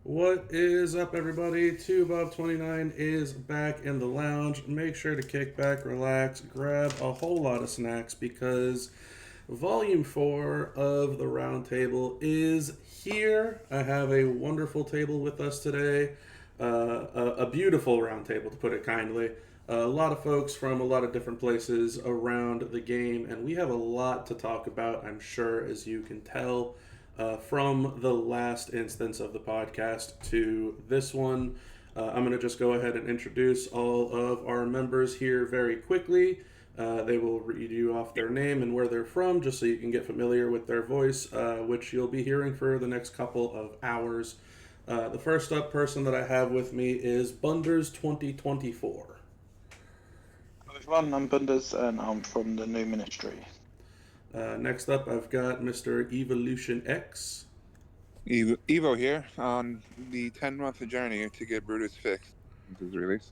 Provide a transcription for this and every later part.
What is up, everybody? 2above29 is back in the lounge. Make sure to kick back, relax, grab a whole lot of snacks because Volume 4 of the Roundtable is here. I have a wonderful table with us today, a beautiful roundtable, to put it kindly. A lot of folks from a lot of different places around the game, and we have a lot to talk about, I'm sure, as you can tell from the last instance of the podcast to this one. I'm going to just go ahead and introduce all of our members here very quickly. They will read you off their name and where they're from, just so you can get familiar with their voice, which you'll be hearing for the next couple of hours. The first up person that I have with me is Bunders2024. Hello everyone, I'm Bunders and I'm from the new ministry. Next up, I've got Mr. Evolution X. Evo here on the 10-month journey to get Brutus fixed since his release.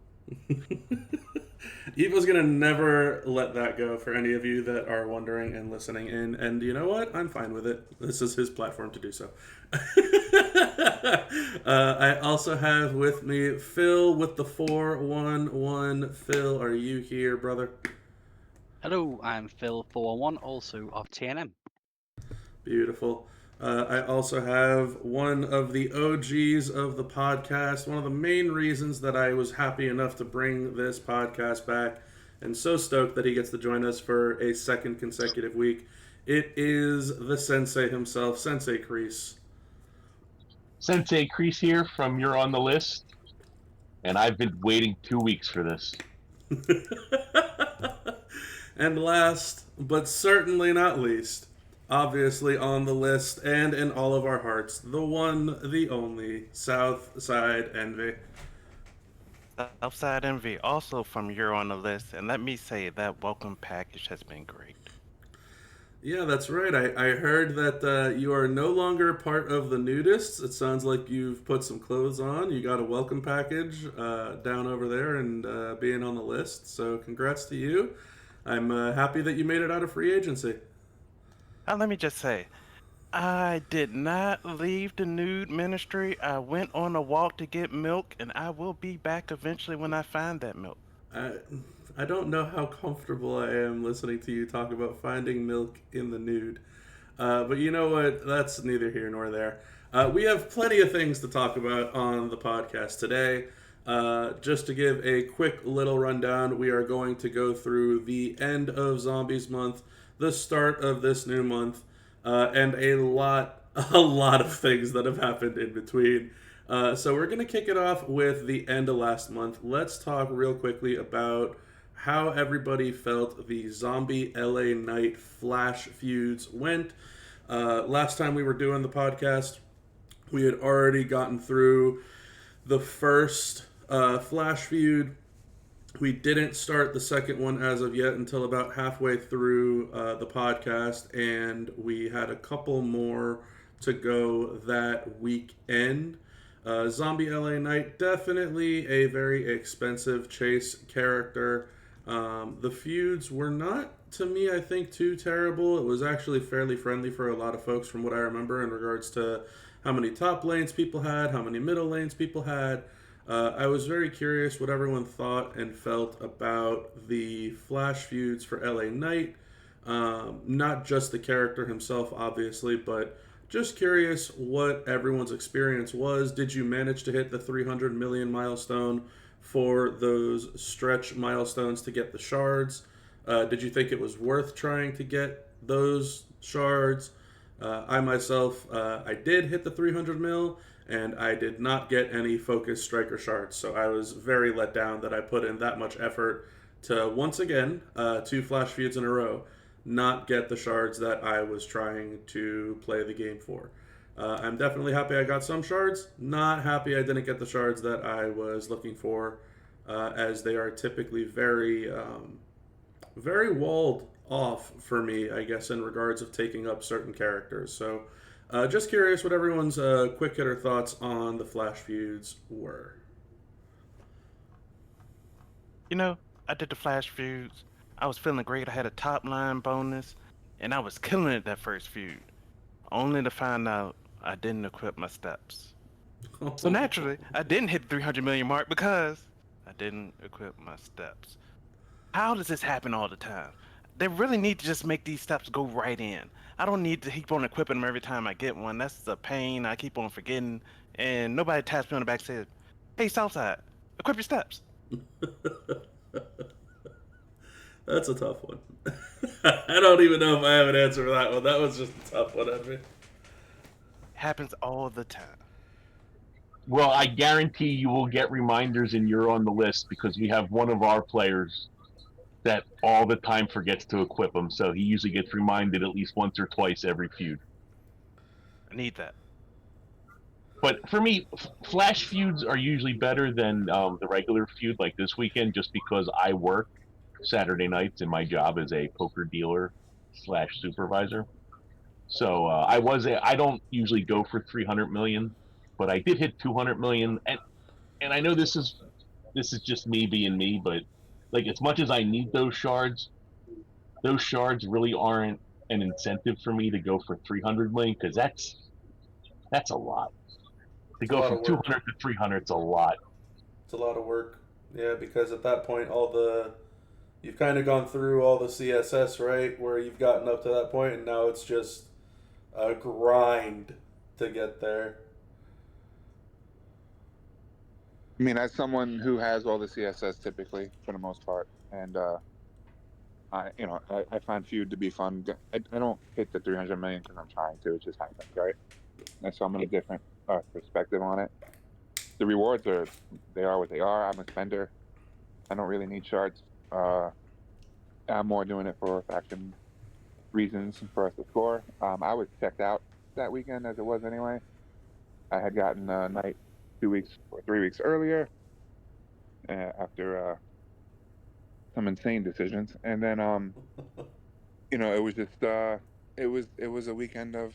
Evo's gonna never let that go for any of you that are wondering and listening in, and you know what? I'm fine with it. This is his platform to do so. I also have with me Phil with the 411. Phil, are you here, brother? Hello, I'm Phil411, also of TNM. Beautiful. I also have one of the OGs of the podcast, one of the main reasons that I was happy enough to bring this podcast back, and so stoked that he gets to join us for a second consecutive week. It is the sensei himself, Sensei Kreese. Sensei Kreese here from You're on the List, and I've been waiting 2 weeks for this. And last, but certainly not least, obviously on the list and in all of our hearts, the one, the only, Southside Envy. Southside Envy, also from You're on the List, and let me say that welcome package has been great. Yeah, that's right. I heard that you are no longer part of the nudists. It sounds like you've put some clothes on. You got a welcome package down over there and being on the list. So congrats to you. I'm happy that you made it out of free agency. Let me just say, I did not leave the nude ministry. I went on a walk to get milk, and I will be back eventually when I find that milk. I don't know how comfortable I am listening to you talk about finding milk in the nude. But you know what? That's neither here nor there. We have plenty of things to talk about on the podcast today. Just to give a quick little rundown, we are going to go through the end of Zombies Month, the start of this new month, and a lot of things that have happened in between. So we're going to kick it off with the end of last month. Let's talk real quickly about how everybody felt the Zombie LA Knight Flash feuds went. Last time we were doing the podcast, we had already gotten through the first Flash feud. We didn't start the second one as of yet until about halfway through the podcast, and we had a couple more to go that weekend. Zombie LA Knight, definitely a very expensive chase character. The feuds were not, to me, I think, too terrible. It was actually fairly friendly for a lot of folks from what I remember in regards to how many top lanes people had, how many middle lanes people had. I was very curious what everyone thought and felt about the Flash feuds for LA Knight. Not just the character himself, obviously, but just curious what everyone's experience was. Did you manage to hit the 300 million milestone for those stretch milestones to get the shards? Did you think it was worth trying to get those shards? I myself, I did hit the 300 mil, and I did not get any focus striker shards, so I was very let down that I put in that much effort to, once again, 2 Flash feuds in a row, not get the shards that I was trying to play the game for. I'm definitely happy I got some shards, not happy I didn't get the shards that I was looking for, as they are typically very walled off for me, I guess, in regards of taking up certain characters. So just curious what everyone's quick hitter thoughts on the Flash feuds were. You know, I did the Flash feuds. I was feeling great. I had a top line bonus, and I was killing it that first feud. Only to find out I didn't equip my steps. So naturally, I didn't hit the 300 million mark because I didn't equip my steps. How does this happen all the time? They really need to just make these steps go right in. I don't need to keep on equipping them every time I get one. That's a pain. I keep on forgetting, and nobody taps me on the back and says, "Hey, Southside, equip your steps." That's a tough one. I don't even know if I have an answer for that one. That was just a tough one, Henry. Happens all the time. Well, I guarantee you will get reminders and you're on the list because we have one of our players that all the time forgets to equip them, so he usually gets reminded at least once or twice every feud. I need that. But for me, flash feuds are usually better than the regular feud like this weekend just because I work Saturday nights and my job is a poker dealer / supervisor. So I don't usually go for 300 million, but I did hit 200 million, and I know this is just me being me, but like as much as I need those shards really aren't an incentive for me to go for 300 million because that's a lot. To go from 200 to 300 is a lot. It's a lot of work. Yeah, because at that point, you've kind of gone through all the CSS, right? Where you've gotten up to that point, and now it's just a grind to get there. I mean, as someone who has all the CSS typically for the most part, and I find feud to be fun. I don't hit the 300 million because I'm trying to. It just happens, right? And so I'm in a different perspective on it. The rewards they are what they are. I'm a spender. I don't really need shards. I'm more doing it for faction reasons for us to score. I was checked out that weekend as it was anyway. I had gotten a night 2 weeks or 3 weeks earlier after some insane decisions, and then it was just it was a weekend of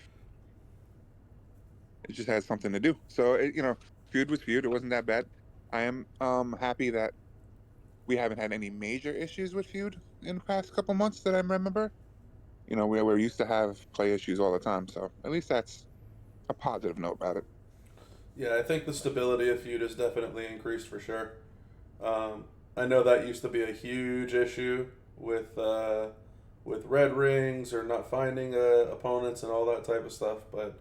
it just had something to do. So feud was feud. It wasn't that bad. I am happy that we haven't had any major issues with feud in the past couple months that I remember. We're used to have play issues all the time, so at least that's a positive note about it. Yeah, I think the stability of feud has definitely increased for sure. I know that used to be a huge issue with red rings or not finding opponents and all that type of stuff, but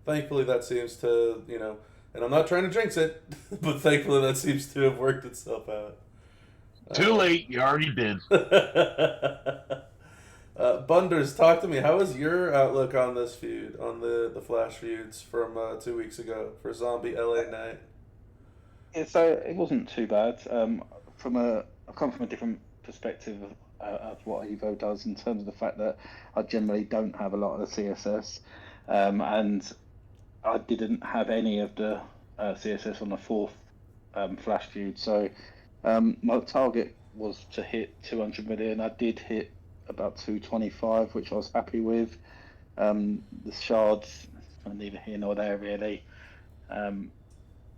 thankfully that seems to, and I'm not trying to jinx it, but thankfully that seems to have worked itself out. Too late, you already did. Bunders, talk to me. How was your outlook on this feud, on the Flash feuds from 2 weeks ago for Zombie LA Night? Yeah, so it wasn't too bad. I come from a different perspective of what Evo does in terms of the fact that I generally don't have a lot of the CSS, and I didn't have any of the CSS on the fourth Flash feud. So my target was to hit 200 million. I did hit about 225, which I was happy with. The shards are neither here nor there really.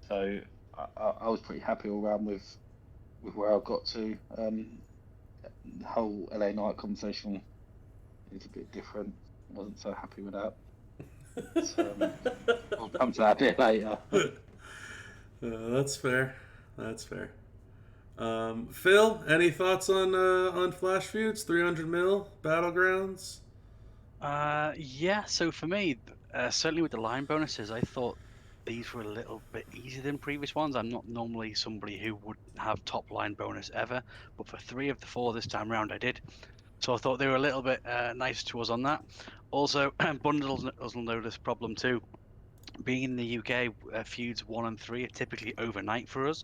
So I was pretty happy all around with where I got to. The whole LA Night conversation is a bit different. I wasn't so happy with that. So, we'll come to that a bit later. That's fair. That's fair. Phil, any thoughts on Flash feuds? 300 mil battlegrounds. Yeah. So for me, certainly with the line bonuses, I thought these were a little bit easier than previous ones. I'm not normally somebody who would have top line bonus ever, but for 3 of the 4 this time round, I did. So I thought they were a little bit nice to us on that. Also, bundles will know this problem too. Being in the UK, feuds 1 and 3 are typically overnight for us,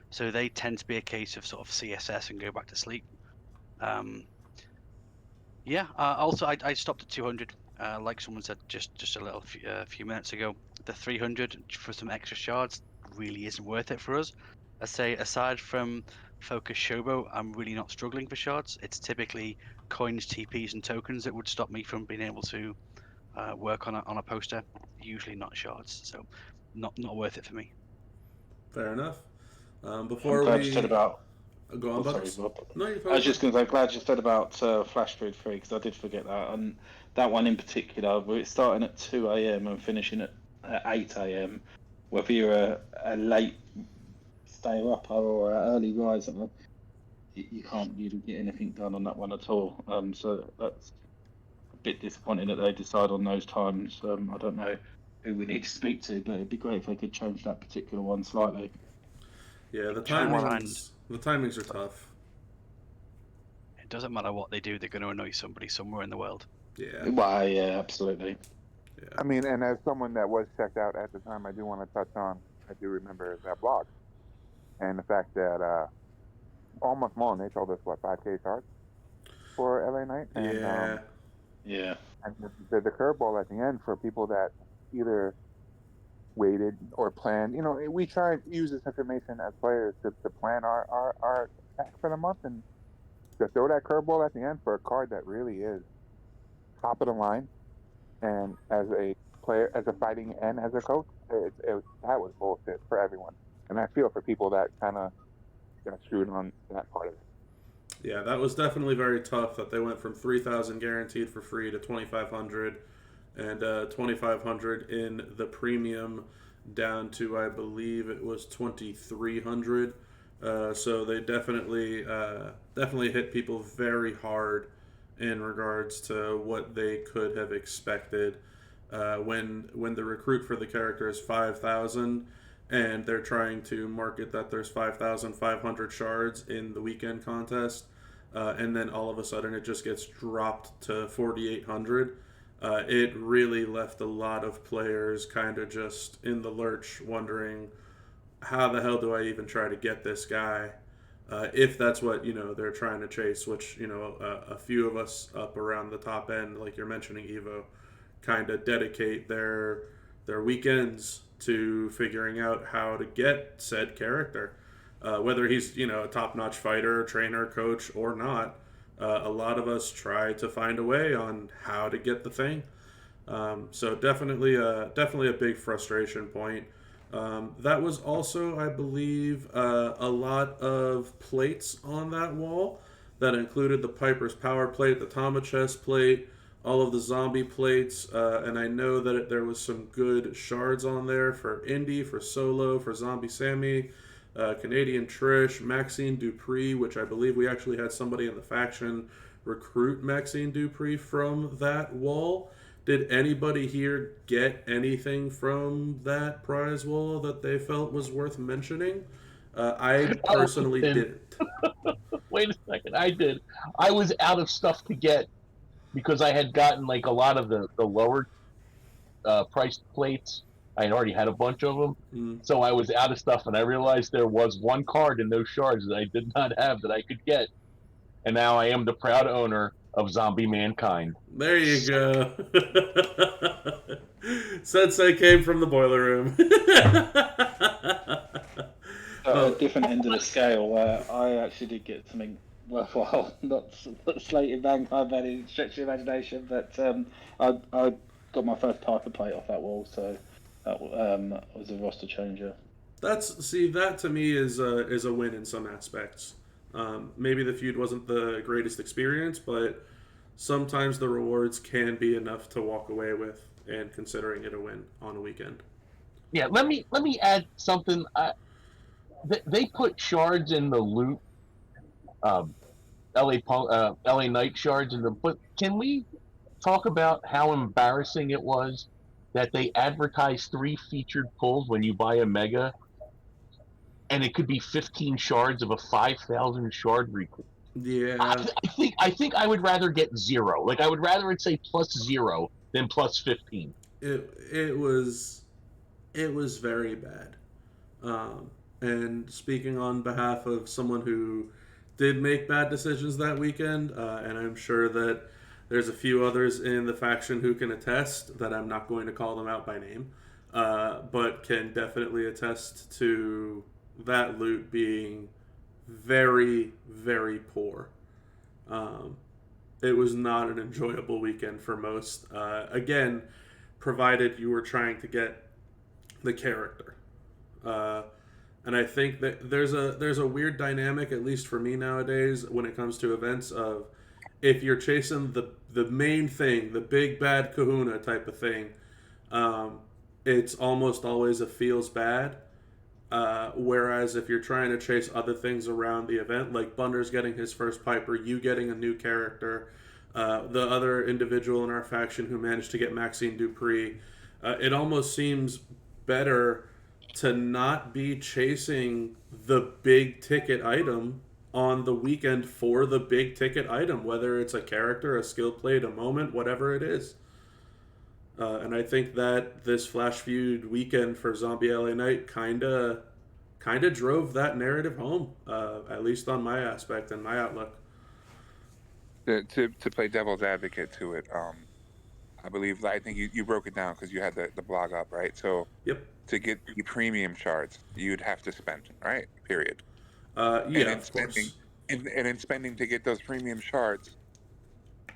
so they tend to be a case of sort of CSS and go back to sleep. Yeah. Also, I stopped at 200. Like someone said just a little few minutes ago, the 300 for some extra shards really isn't worth it for us. I say aside from Focus Shobo, I'm really not struggling for shards. It's typically coins, TPs, and tokens that would stop me from being able to work on a poster. Usually not shards, so not worth it for me. Fair enough. I'm Before glad we you said about. go on, Sorry, Butters. Rob. No, you're fine. I was just going to say, glad you said about Flash Food 3 because I did forget that. And that one in particular, we're starting at 2 a.m. and finishing at 8 a.m. whether you're a late stay upper or an early riser, you can't really get anything done on that one at all. So that's a bit disappointing that they decide on those times. I don't know who we need to speak to, but it'd be great if they could change that particular one slightly. Yeah, the Try and timings are tough. It doesn't matter what they do; they're going to annoy somebody somewhere in the world. Yeah. Well, yeah, absolutely. Yeah. I mean, and as someone that was checked out at the time, I do want to touch on, I do remember that blog. And the fact that almost Mullen, they told us, what, 5K cards for LA Knight? And, Yeah. Yeah. And the curveball at the end for people that either waited or planned, you know, we try and use this information as players to plan our attack for the month, and to throw that curveball at the end for a card that really is top of the line, and as a player, as a fighting and as a coach, that was bullshit for everyone. And I feel for people that kind of got screwed on that part of it. Yeah, that was definitely very tough that they went from 3,000 guaranteed for free to 2,500 and 2,500 in the premium down to, I believe it was 2,300. So they definitely hit people very hard in regards to what they could have expected when the recruit for the character is 5,000 and they're trying to market that there's 5,500 shards in the weekend contest, and then all of a sudden it just gets dropped to 4,800. It really left a lot of players kind of just in the lurch, wondering how the hell do I even try to get this guy, if that's what they're trying to chase. Which a few of us up around the top end, like you're mentioning, Evo, kind of dedicate their weekends to figuring out how to get said character, whether he's a top-notch fighter, trainer, coach, or not. A lot of us try to find a way on how to get the thing. So definitely a big frustration point. That was also, I believe, a lot of plates on that wall. That included the Piper's Power plate, the Tama chest plate, all of the zombie plates, and I know that there was some good shards on there for Indy, for Solo, for Zombie Sammy, Canadian Trish, Maxine Dupree, which I believe we actually had somebody in the faction recruit Maxine Dupree from that wall. Did anybody here get anything from that prize wall that they felt was worth mentioning? I personally didn't. Wait a second, I did. I was out of stuff to get because I had gotten like a lot of the lower priced plates. I had already had a bunch of them, so I was out of stuff, and I realized there was one card in those shards that I did not have that I could get, and now I am the proud owner of Zombie Mankind. There you go. Sensei came from the boiler room. A different end of the scale where I actually did get something worthwhile, not slated Mankind by any stretch of imagination, but I got my first Piper plate off that wall, so that was a roster changer. That to me is a win in some aspects. Maybe the feud wasn't the greatest experience, but sometimes the rewards can be enough to walk away with, and considering it a win on a weekend. Yeah, let me add something. They put shards in the loot, LA Knight shards in the. But can we talk about how embarrassing it was that they advertised 3 featured pulls when you buy a mega, and it could be 15 shards of a 5,000 shard recruit? Yeah, I think I would rather get 0. Like, I would rather it say +0 than +15. it was very bad. And speaking on behalf of someone who did make bad decisions that weekend, and I'm sure that there's a few others in the faction who can attest, that I'm not going to call them out by name, but can definitely attest to that loot being very, very poor. It was not an enjoyable weekend for most. Again, provided you were trying to get the character. And I think that there's a weird dynamic, at least for me nowadays, when it comes to events, of if you're chasing the main thing, the big bad kahuna type of thing, it's almost always a feels bad. Whereas if you're trying to chase other things around the event, like Bunder's getting his first Piper, you getting a new character, the other individual in our faction who managed to get Maxine Dupree, it almost seems better to not be chasing the big ticket item on the weekend for the big ticket item, whether it's a character, a skill plate, a moment, whatever it is. And I think that this Flash Feud weekend for Zombie LA Knight kind of drove that narrative home, at least on my aspect and my outlook. To play devil's advocate to it, I think you broke it down because you had the blog up, right? So Yep. to get the premium shards, you'd have to spend, right? Period. Yeah, and in of spending, course. and in spending to get those premium shards,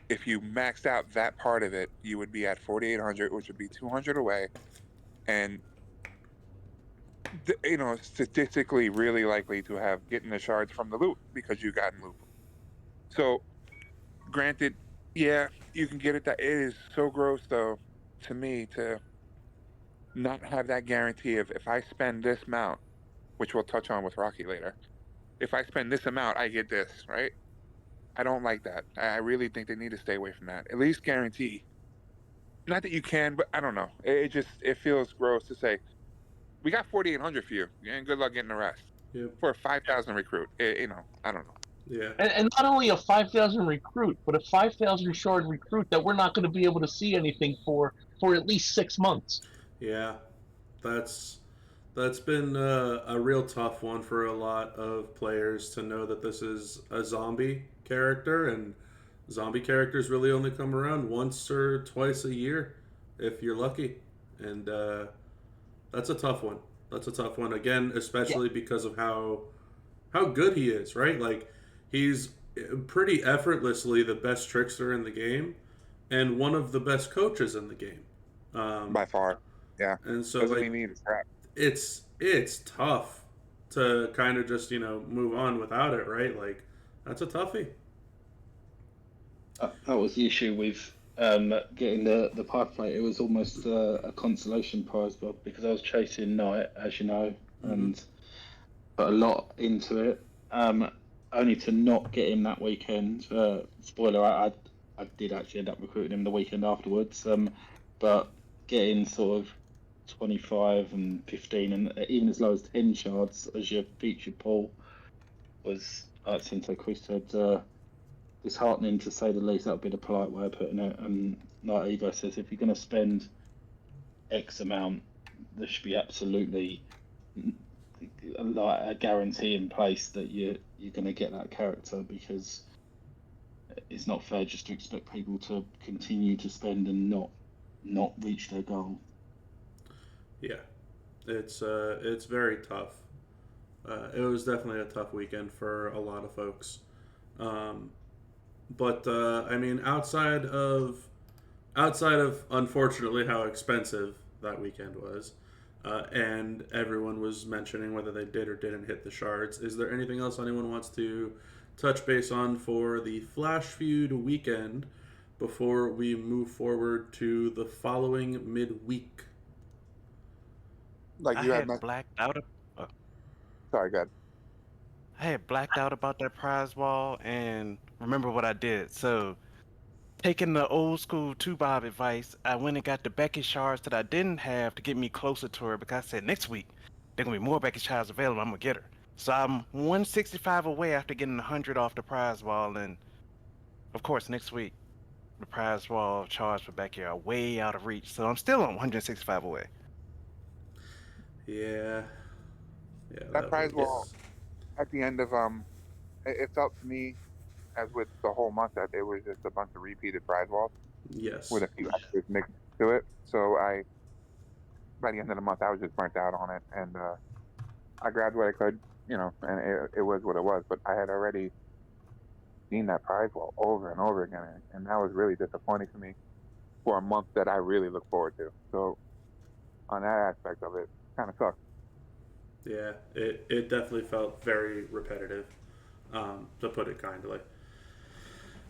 if you maxed out that part of it, you would be at 4,800, which would be 200 away, and statistically really likely to have getting the shards from the loot because you got in loot. So, granted, yeah, you can get it. That it is so gross though to me to not have that guarantee of if I spend this amount, which we'll touch on with Rocky later. If I spend this amount, I get this, right? I don't like that. I really think they need to stay away from that. At least guarantee. Not that you can, but I don't know. It feels gross to say we got 4,800 for you, and good luck getting the rest Yep. for a 5,000 recruit. I don't know. Yeah. And not only a 5,000 recruit, but a 5,000 shard recruit that we're not going to be able to see anything for at least 6 months. Yeah. That's been a real tough one for a lot of players to know that this is a zombie character, and zombie characters really only come around once or twice a year if you're lucky. And that's a tough one. That's a tough one. Again, especially because of how good he is, right? Like, he's pretty effortlessly the best trickster in the game and one of the best coaches in the game. By far, yeah. And so, Doesn't like, mean he needs crap. it's tough to kind of just move on without it, right? Like, that's a toughie. That was the issue with getting the pipe plate. It was almost a consolation prize, Bob, because I was chasing Knight, as you know, and put a lot into it. Only to not get him that weekend. Spoiler: I did actually end up recruiting him the weekend afterwards. But getting sort of 25 and 15 and even as low as 10 shards as your featured pool was, since Chris said, disheartening to say the least. That would be the polite way of putting it. And like Evo says, if you're going to spend X amount, there should be absolutely like a guarantee in place that you're going to get that character, because it's not fair just to expect people to continue to spend and not reach their goal. Yeah, it's very tough. It was definitely a tough weekend for a lot of folks. But I mean, outside of unfortunately how expensive that weekend was, and everyone was mentioning whether they did or didn't hit the shards, is there anything else anyone wants to touch base on for the Flash Feud weekend before we move forward to the following midweek? Like you had blacked out. Sorry, go ahead. I had blacked out about that prize wall, and remember what I did. So, taking the old school 2-bob advice, I went and got the Becky shards that I didn't have to get me closer to her, because I said next week there gonna be more Becky shards available. I'm gonna get her. So I'm 165 away after getting 100 off the prize wall, and of course next week the prize wall charge for Becky are way out of reach. So I'm still on 165 away. Yeah. That prize wall at the end of it felt to me, as with the whole month, that it was just a bunch of repeated prize walls. Yes. With a few extras mixed to it. So by the end of the month, I was just burnt out on it, and I grabbed what I could, and it was what it was. But I had already seen that prize wall over and over again, and that was really disappointing to me for a month that I really look forward to. So on that aspect of it, kind of sucks. Yeah, it definitely felt very repetitive, to put it kindly.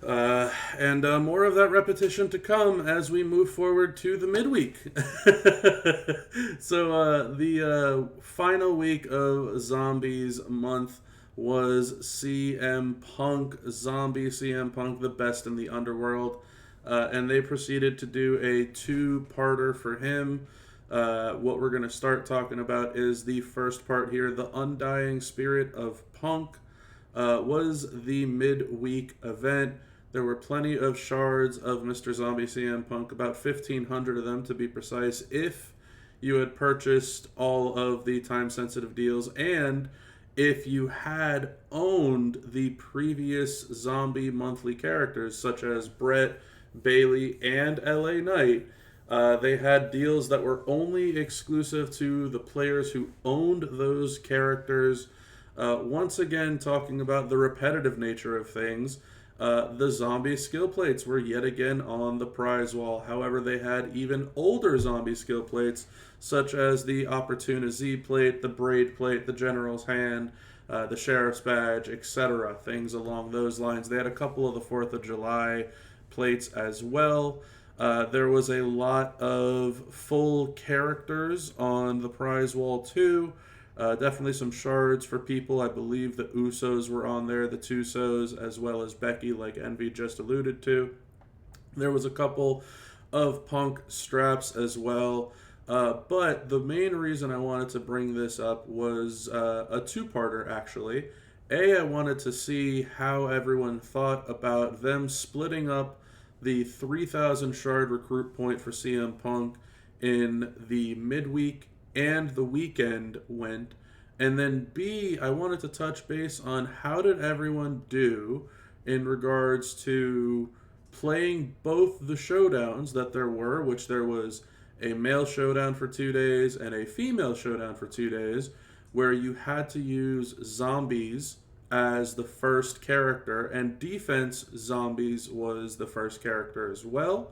And more of that repetition to come as we move forward to the midweek. So the final week of Zombies month was CM Punk, Zombie CM Punk, the best in the underworld. And they proceeded to do a two-parter for him. What we're going to start talking about is the first part here, the Undying Spirit of Punk. Was the midweek event. There were plenty of shards of Mr. Zombie CM Punk, about 1,500 of them to be precise, if you had purchased all of the time-sensitive deals, and if you had owned the previous Zombie monthly characters, such as Brett, Bailey, and LA Knight. They had deals that were only exclusive to the players who owned those characters. Once again, talking about the repetitive nature of things, the zombie skill plates were yet again on the prize wall. However, they had even older zombie skill plates, such as the Opportuna Z plate, the Braid plate, the General's Hand, the Sheriff's Badge, etc. Things along those lines. They had a couple of the 4th of July plates as well. There was a lot of full characters on the prize wall too. Definitely some shards for people. I believe the Usos were on there, the Tusos, as well as Becky, like Envy just alluded to. There was a couple of Punk straps as well. But the main reason I wanted to bring this up was a two-parter, actually. I wanted to see how everyone thought about them splitting up the 3,000 shard recruit point for CM Punk in the midweek and the weekend went. And then B, I wanted to touch base on how did everyone do in regards to playing both the showdowns that there were, which there was a male showdown for 2 days and a female showdown for 2 days, where you had to use zombies as the first character, and defense zombies was the first character as well.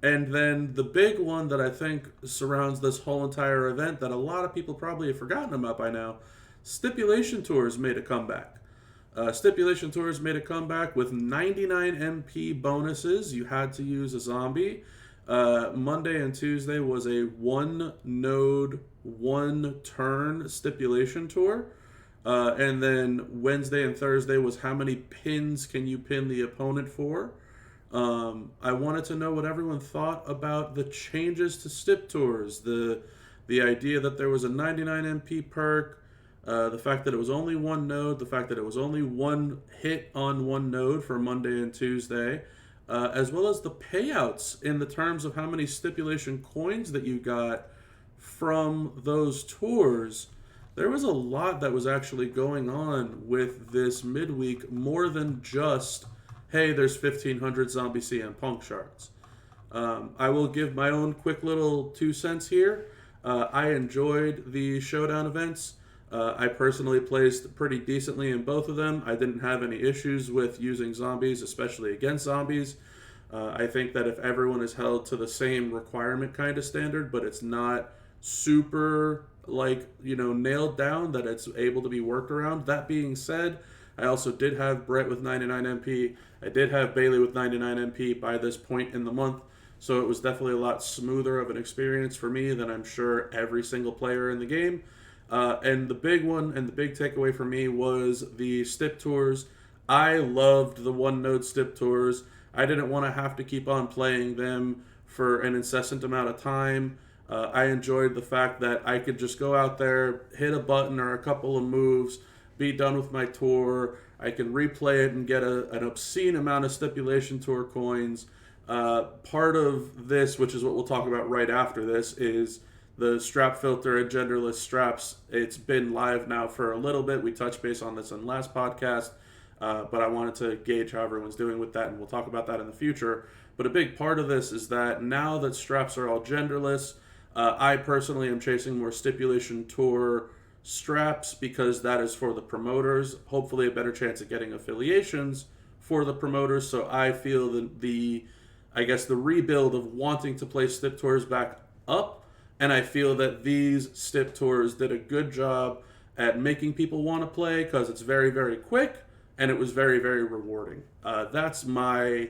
And then the big one that I think surrounds this whole entire event that a lot of people probably have forgotten about by now, Stipulation Tours made a comeback. Stipulation Tours made a comeback with 99 MP bonuses. You had to use a zombie. Monday and Tuesday was a 1-node, 1-turn Stipulation Tour. And then Wednesday and Thursday was how many pins can you pin the opponent for. I wanted to know what everyone thought about the changes to Stip Tours. The idea that there was a 99 MP perk, the fact that it was only 1 node, the fact that it was only 1 hit on 1 node for Monday and Tuesday, as well as the payouts in the terms of how many stipulation coins that you got from those tours. There was a lot that was actually going on with this midweek, more than just, hey, there's 1,500 Zombie CM Punk shards. I will give my own quick little 2 cents here. I enjoyed the showdown events. I personally placed pretty decently in both of them. I didn't have any issues with using zombies, especially against zombies. I think that if everyone is held to the same requirement kind of standard, but it's not super nailed down, that it's able to be worked around. That being said, I also did have Brett with 99 MP. I did have Bailey with 99 MP by this point in the month, so it was definitely a lot smoother of an experience for me than I'm sure every single player in the game. And the big one and the big takeaway for me was the Stip Tours. I loved the 1-node Stip Tours. I didn't want to have to keep on playing them for an incessant amount of time. I enjoyed the fact that I could just go out there, hit a button or a couple of moves, be done with my tour. I can replay it and get an obscene amount of Stipulation Tour coins. Part of this, which is what we'll talk about right after this, is the strap filter and genderless straps. It's been live now for a little bit. We touched base on this in last podcast, but I wanted to gauge how everyone's doing with that, and we'll talk about that in the future. But a big part of this is that now that straps are all genderless, I personally am chasing more Stipulation Tour straps because that is for the promoters. Hopefully a better chance at getting affiliations for the promoters. So I feel the rebuild of wanting to play Stip Tours back up. And I feel that these Stip Tours did a good job at making people want to play because it's very, very quick and it was very, very rewarding. That's my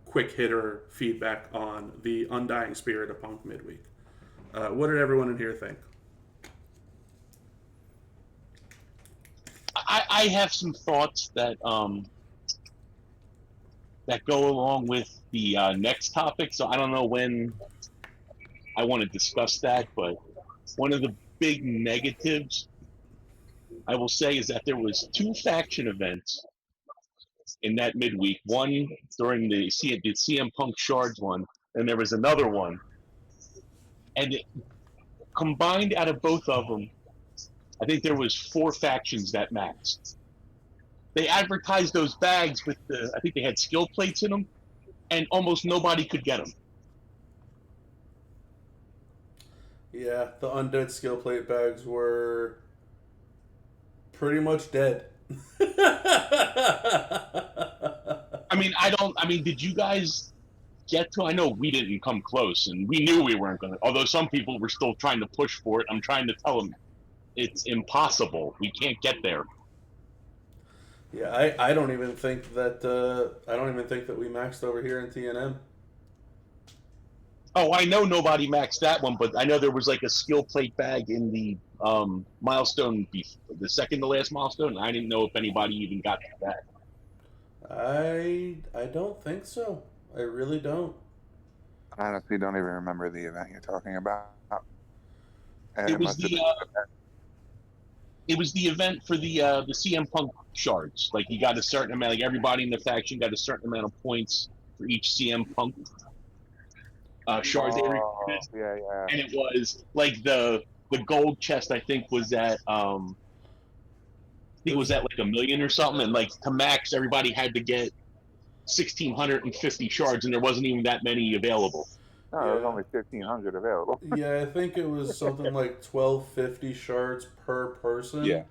quick hitter feedback on the Undying Spirit of Punk midweek. What did everyone in here think? I have some thoughts that that go along with the next topic. So I don't know when I want to discuss that, but one of the big negatives I will say is that there was 2 faction events in that midweek. One during the CM Punk Shards one, and there was another one. And combined out of both of them, I think there was 4 factions that maxed. They advertised those bags with I think they had skill plates in them, and almost nobody could get them. Yeah, the undead skill plate bags were pretty much dead. I mean, did you guys get to? I know we didn't come close, and we knew we weren't going to. Although some people were still trying to push for it, I'm trying to tell them it's impossible. We can't get there. Yeah, I don't even think that we maxed over here in TNM. Oh, I know nobody maxed that one, but I know there was like a skill plate bag in the milestone, the second to last milestone. And I didn't know if anybody even got that. I don't think so. I really don't. I honestly don't even remember the event you're talking about. And It was the event for the CM Punk shards. Like you got a certain amount, like everybody in the faction got a certain amount of points for each CM Punk shards they recruited. Yeah. And it was like the gold chest. I think was at it was at like 1 million or something, and like to max, everybody had to get 1,650 shards, and there wasn't even that many available. No, there was only 1,500 available. Yeah, I think it was something like 1,250 shards per person. Yeah.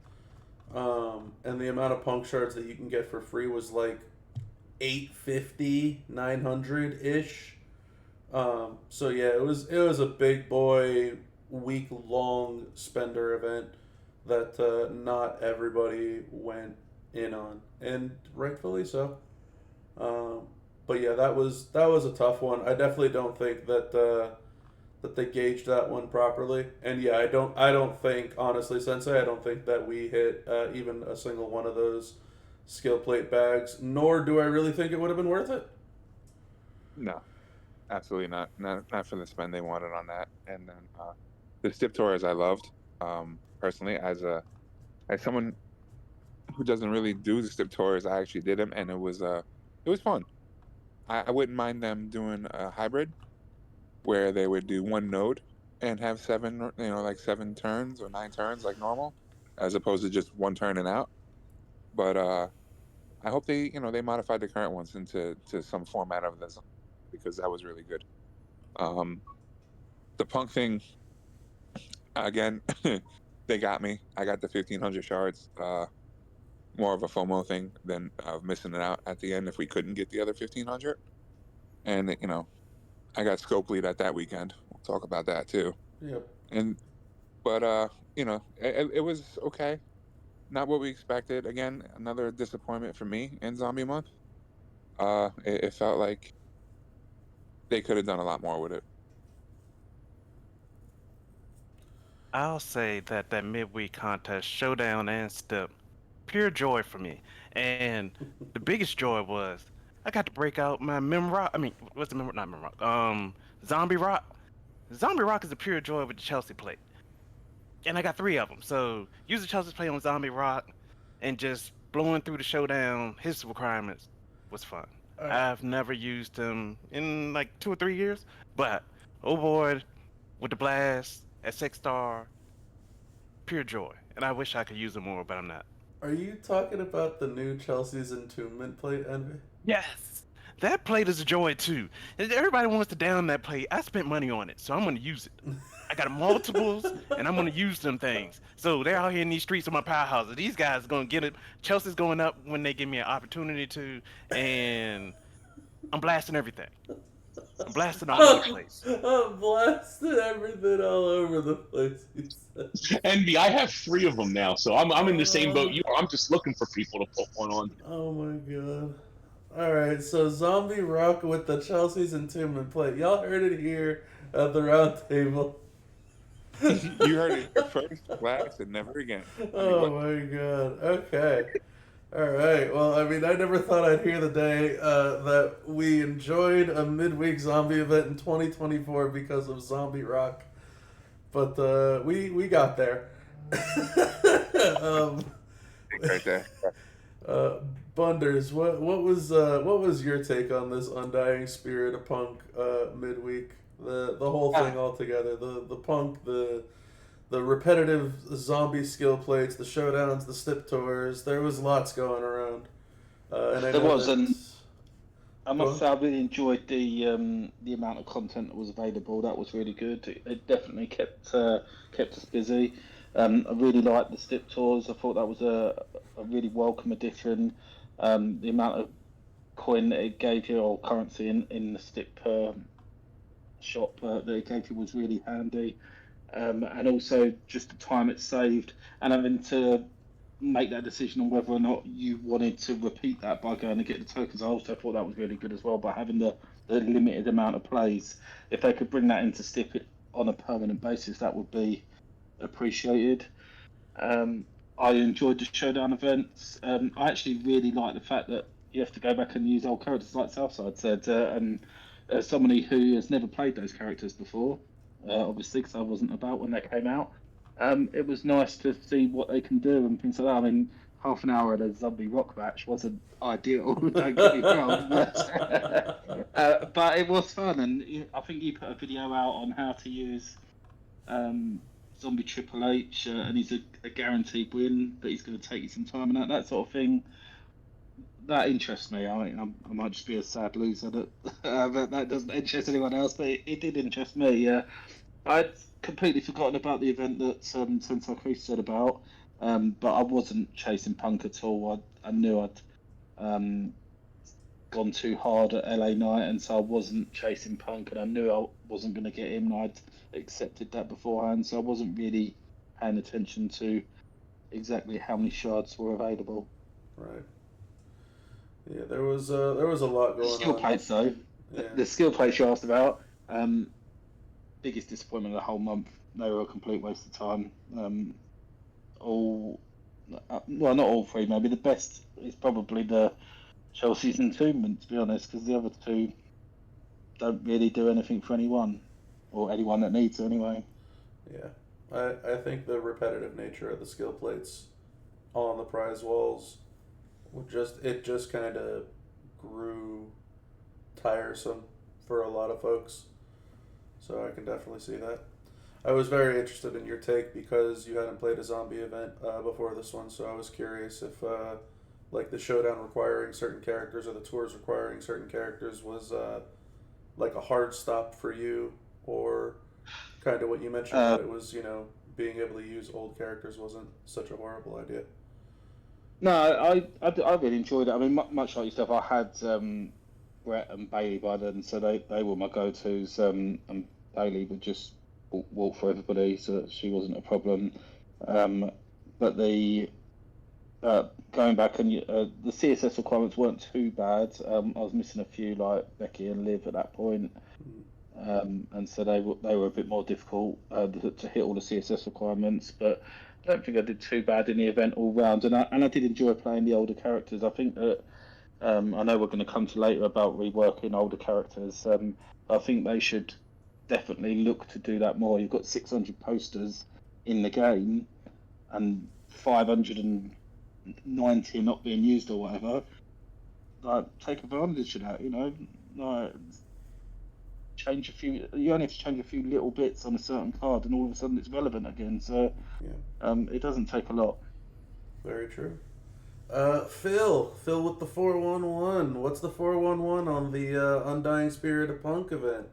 And the amount of punk shards that you can get for free was like 850, 900-ish. So yeah, it was a big boy week-long spender event that not everybody went in on, and rightfully so. But yeah, that was a tough one. I definitely don't think that they gauged that one properly. And yeah, I don't think, honestly, Sensei, I don't think that we hit even a single one of those skill plate bags. Nor do I really think it would have been worth it. No, absolutely not. Not for the spend they wanted on that. And then the Stip Tours I loved. Personally, as someone who doesn't really do the Stip Tours, I actually did them, and it was fun. I wouldn't mind them doing a hybrid where they would do one node and have 7 turns or 9 turns like normal, as opposed to just 1 turn and out. But I hope they modified the current ones into some format of this, because that was really good. The Punk thing, again, they got me. I got the 1,500 shards. More of a FOMO thing than missing it out at the end if we couldn't get the other 1,500. And I got scope lead at that weekend. We'll talk about that too. Yep. But it was okay. Not what we expected. Again, another disappointment for me in Zombie Month. It felt like they could have done a lot more with it. I'll say that midweek contest, Showdown and Step, pure joy for me. And the biggest joy was I got to break out my Mem-Rock. I mean, what's the not Mem-Rock? Zombie Rock. Zombie Rock is a pure joy with the Chelsea plate. And I got 3 of them. So use the Chelsea plate on Zombie Rock and just blowing through the Showdown, his requirements was fun. I've never used them in like 2 or 3 years, but oh boy, with the blast at 6-star, pure joy. And I wish I could use them more, but I'm not. Are you talking about the new Chelsea's Entombment plate, Envy? Yes, that plate is a joy too. And everybody wants to down that plate. I spent money on it, so I'm going to use it. I got multiples, and I'm going to use them things. So they're out here in these streets of my powerhouses. These guys are going to get it. Chelsea's going up when they give me an opportunity to, and I'm blasting everything. I'm blasting all over the place. I'm blasting everything all over the place. He said. Envy, I have 3 of them now, so I'm in the same boat you are. I'm just looking for people to put one on. Oh my god. Alright, so Zombie Rock with the Chelsea's Entombment plate. Y'all heard it here at the round table. You heard it here first, last, and never again. Oh my god. Okay. Alright, well, I mean, I never thought I'd hear the day that we enjoyed a midweek zombie event in 2024 because of Zombie Rock. But we got there. Right there. Bunders, what was your take on this Undying Spirit of Punk midweek? The whole thing altogether. The punk, the repetitive zombie skill plates, the showdowns, the stip tours. There was lots going around. And I There know was, that- and I Go must on. say I really enjoyed the amount of content that was available. That was really good. It definitely kept us busy. I really liked the stip tours. I thought that was a really welcome addition. The amount of coin that it gave you, or currency in the stip shop that it gave you, was really handy. And also just the time it saved, and having to make that decision on whether or not you wanted to repeat that by going to get the tokens. I also thought that was really good as well, by having the limited amount of plays. If they could bring that into Stip on a permanent basis, that would be appreciated. I enjoyed the showdown events. I actually really like the fact that you have to go back and use old characters, like Southside said, and as somebody who has never played those characters before, obviously because I wasn't about when they came out, it was nice to see what they can do and things like that. I mean, half an hour of a zombie rock match wasn't ideal, don't get me wrong, but it was fun, and I think you put a video out on how to use Zombie Triple H, and he's a guaranteed win, but he's going to take you some time, and that sort of thing. That interests me. I mean, I might just be a sad loser that doesn't interest anyone else, but it did interest me. I'd completely forgotten about the event that Sensei Chris said about, but I wasn't chasing Punk at all. I knew I'd gone too hard at LA Knight, and so I wasn't chasing Punk, and I knew I wasn't going to get him, and I'd accepted that beforehand, so I wasn't really paying attention to exactly how many shards were available. Right. Yeah, there was a lot going Skill on. plates, though. Yeah. The skill plates you asked about, biggest disappointment of the whole month. They were a complete waste of time. Well, not all 3, maybe. The best is probably the Chelsea's Entombment, to be honest, because the other 2 don't really do anything for anyone, or anyone that needs it anyway. Yeah. I think the repetitive nature of the skill plates on the prize walls just kind of grew tiresome for a lot of folks. So I can definitely see that. I was very interested in your take because you hadn't played a zombie event before this one, so I was curious if like the showdown requiring certain characters or the tours requiring certain characters was like a hard stop for you, or kind of what you mentioned, that it was, being able to use old characters wasn't such a horrible idea. No, I really enjoyed it. I mean, much like yourself, I had Brett and Bailey by then, so they were my go-tos, and Bailey would just walk for everybody, so she wasn't a problem. But the going back, and the CSS requirements weren't too bad. I was missing a few, like Becky and Liv at that point. And so they were a bit more difficult to hit all the CSS requirements, but I don't think I did too bad in the event all round, and I did enjoy playing the older characters. I think that I know we're going to come to later about reworking older characters. I think they should definitely look to do that more. You've got 600 posters in the game, and 590 not being used or whatever. Like, take advantage of that, like, change a few. You only have to change a few little bits on a certain card, and all of a sudden it's relevant again. So, it doesn't take a lot. Very true. Phil with the 411. What's the 411 on the Undying Spirit of Punk event?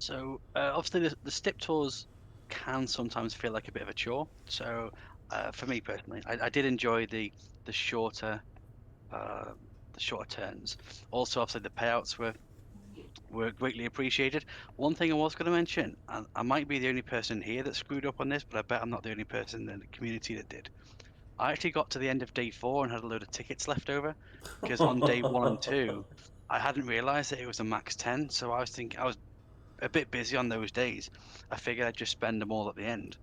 So obviously the stip tours can sometimes feel like a bit of a chore. So for me personally, I did enjoy the shorter turns. Also, obviously the payouts were were greatly appreciated. One thing I was going to mention, and I might be the only person here that screwed up on this, but I bet I'm not the only person in the community that did. I actually got to the end of day 4 and had a load of tickets left over, because on day 1 and 2, I hadn't realised that it was a max 10, so I was a bit busy on those days. I figured I'd just spend them all at the end.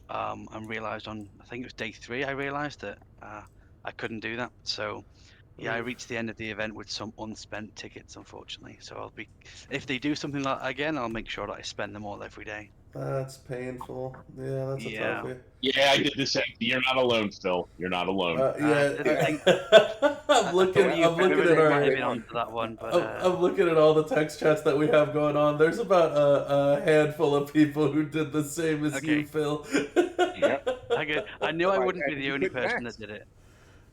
And realised on, I think it was day 3, I realised that I couldn't do that. So yeah, I reached the end of the event with some unspent tickets, unfortunately. So I'll be, if they do something like that again, I'll make sure that I spend them all every day. That's painful. Yeah, that's a Yeah. toughie. Yeah, I did the same. You're not alone, Phil. You're not alone. I'm looking at our. Maybe onto that one, but I'm looking at all the text chats that we have going on. There's about a handful of people who did the same as you, Phil. I knew I wouldn't be And the you only couldn't person max. that did it.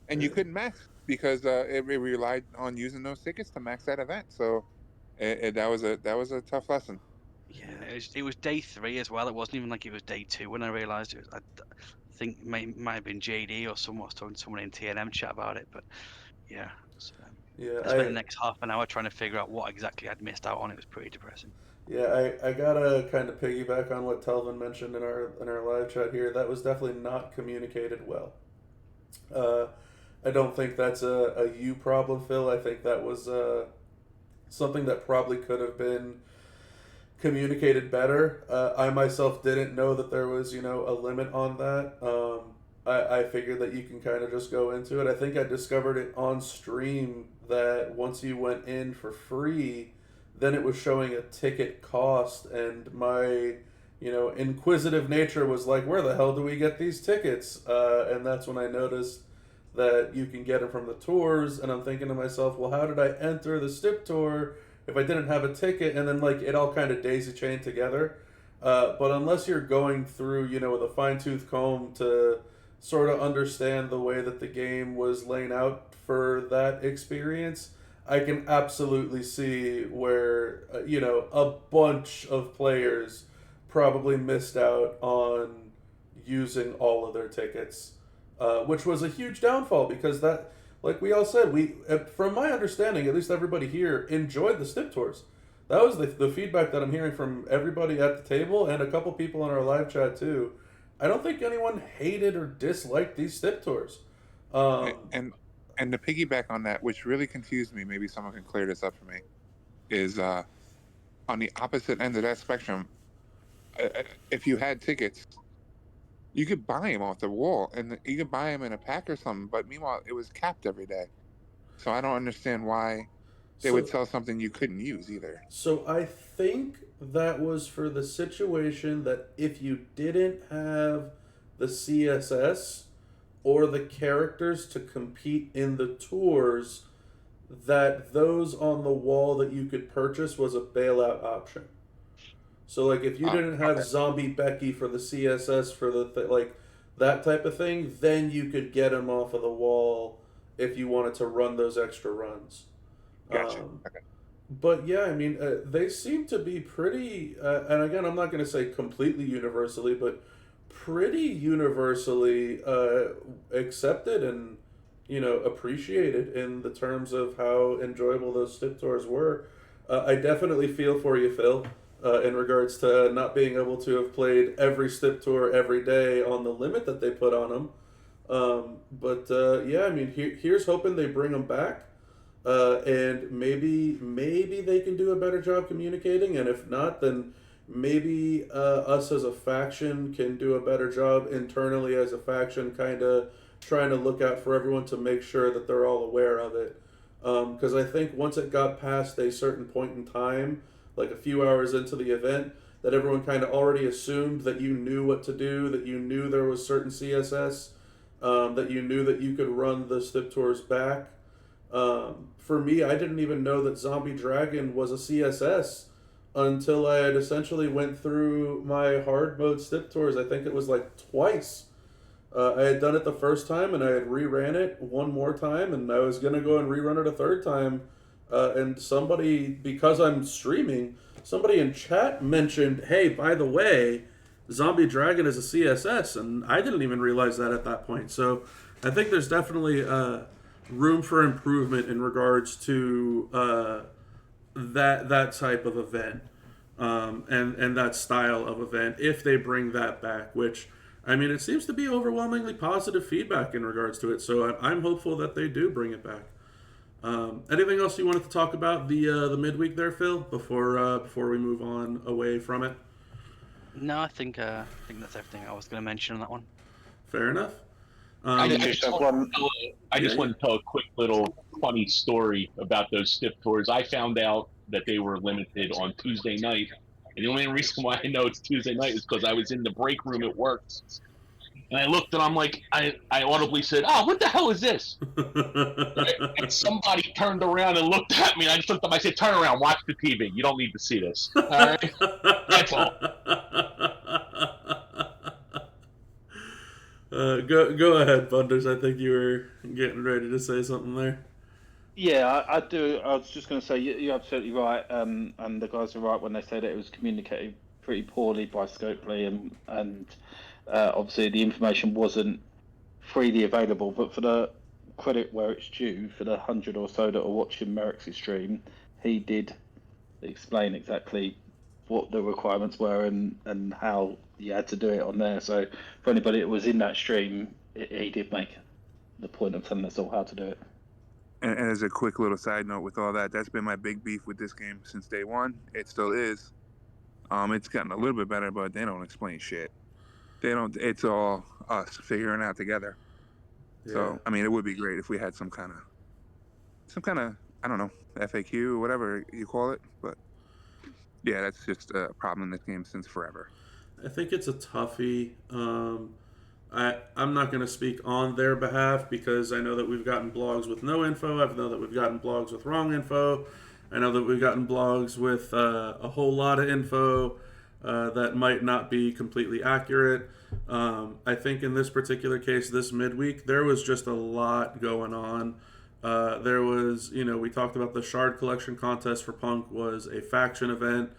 And you couldn't max because it relied on using those tickets to max that event. So that was a tough lesson. Yeah, it was day 3 as well. It wasn't even like it was day 2 when I realised it was. I think might have been JD or someone was talking to someone in TNM chat about it, but yeah. I spent the next half an hour trying to figure out what exactly I'd missed out on. It was pretty depressing. Yeah, I gotta kind of piggyback on what Telvin mentioned in our live chat here. That was definitely not communicated well. I don't think that's a you problem, Phil. I think that was something that probably could have been communicated better. I myself didn't know that there was, a limit on that. I figured that you can kind of just go into it. I think I discovered it on stream that once you went in for free, then it was showing a ticket cost, and my, inquisitive nature was like, where the hell do we get these tickets? And that's when I noticed that you can get them from the tours, and I'm thinking to myself, well, how did I enter the STIP tour if I didn't have a ticket? And then it all kind of daisy chained together. But unless you're going through, with a fine tooth comb to sort of understand the way that the game was laying out for that experience, I can absolutely see where, a bunch of players probably missed out on using all of their tickets, which was a huge downfall because that, like we all said, from my understanding, at least everybody here enjoyed the STIP tours. That was the feedback that I'm hearing from everybody at the table and a couple people in our live chat too. I don't think anyone hated or disliked these STIP tours. And to piggyback on that, which really confused me, maybe someone can clear this up for me, is on the opposite end of that spectrum, if you had tickets, you could buy them off the wall, and you could buy them in a pack or something, but meanwhile, it was capped every day. So I don't understand why they would sell something you couldn't use either. So I think that was for the situation that if you didn't have the CSS or the characters to compete in the tours, that those on the wall that you could purchase was a bailout option. So if you didn't have Zombie Becky for the CSS for the that type of thing, then you could get them off of the wall if you wanted to run those extra runs. Gotcha. But yeah, I mean, they seem to be pretty, and again, I'm not going to say completely universally, but pretty universally accepted and, appreciated in the terms of how enjoyable those STIP tours were. I definitely feel for you, Phil, in regards to not being able to have played every STIP tour every day on the limit that they put on them. But yeah, I mean, here's hoping they bring them back. And maybe they can do a better job communicating, and if not, then maybe us as a faction can do a better job internally as a faction, kind of trying to look out for everyone to make sure that they're all aware of it. Because I think once it got past a certain point in time, like a few hours into the event, that everyone kind of already assumed that you knew what to do, that you knew there was certain CSS, that you knew that you could run the STIP tours back. For me, I didn't even know that Zombie Dragon was a CSS until I had essentially went through my hard mode STIP tours. I think it was twice. I had done it the first time, and I had reran it one more time, and I was going to go and rerun it a third time. And somebody, because I'm streaming, somebody in chat mentioned, hey, by the way, Zombie Dragon is a CSS, and I didn't even realize that at that point. So I think there's definitely room for improvement in regards to that type of event, and that style of event if they bring that back. Which, I mean, it seems to be overwhelmingly positive feedback in regards to it. So I'm hopeful that they do bring it back. Anything else you wanted to talk about the midweek there, Phil? Before we move on away from it. No, I think that's everything I was going to mention on that one. Fair enough. I just just, have want, one- I just Yeah, want to tell a quick little funny story about those stiff tours. I found out that they were limited on Tuesday night, and the only reason why I know it's Tuesday night is because I was in the break room at work, and I looked and I'm like, I audibly said, "Oh, what the hell is this?" Right? And somebody turned around and looked at me, and I just looked up. I said, "Turn around, watch the TV. You don't need to see this." All right, that's all. Go ahead, Bunders. I think you were getting ready to say something there. Yeah, I do. I was just going to say you're absolutely right, and the guys are right when they say that it was communicated pretty poorly by Scopely, and obviously the information wasn't freely available. But for the credit where it's due, for the 100 or so that are watching Merrick's stream, he did explain exactly what the requirements were and how you had to do it on there. So for anybody that was in that stream, he did make the point of telling us all how to do it. And as a quick little side note with all that, that's been my big beef with this game since day one. It still is. It's gotten a little bit better, but they don't explain shit. They don't. It's all us figuring it out together. Yeah. So I mean, it would be great if we had some kind of I don't know, FAQ or whatever you call it. But yeah, that's just a problem in this game since forever. I think it's a toughie. I'm not going to speak on their behalf because I know that we've gotten blogs with no info. I know that we've gotten blogs with wrong info. I know that we've gotten blogs with a whole lot of info that might not be completely accurate. I think in this particular case, this midweek, there was just a lot going on. There was, we talked about the Shard Collection contest for Punk was a faction event.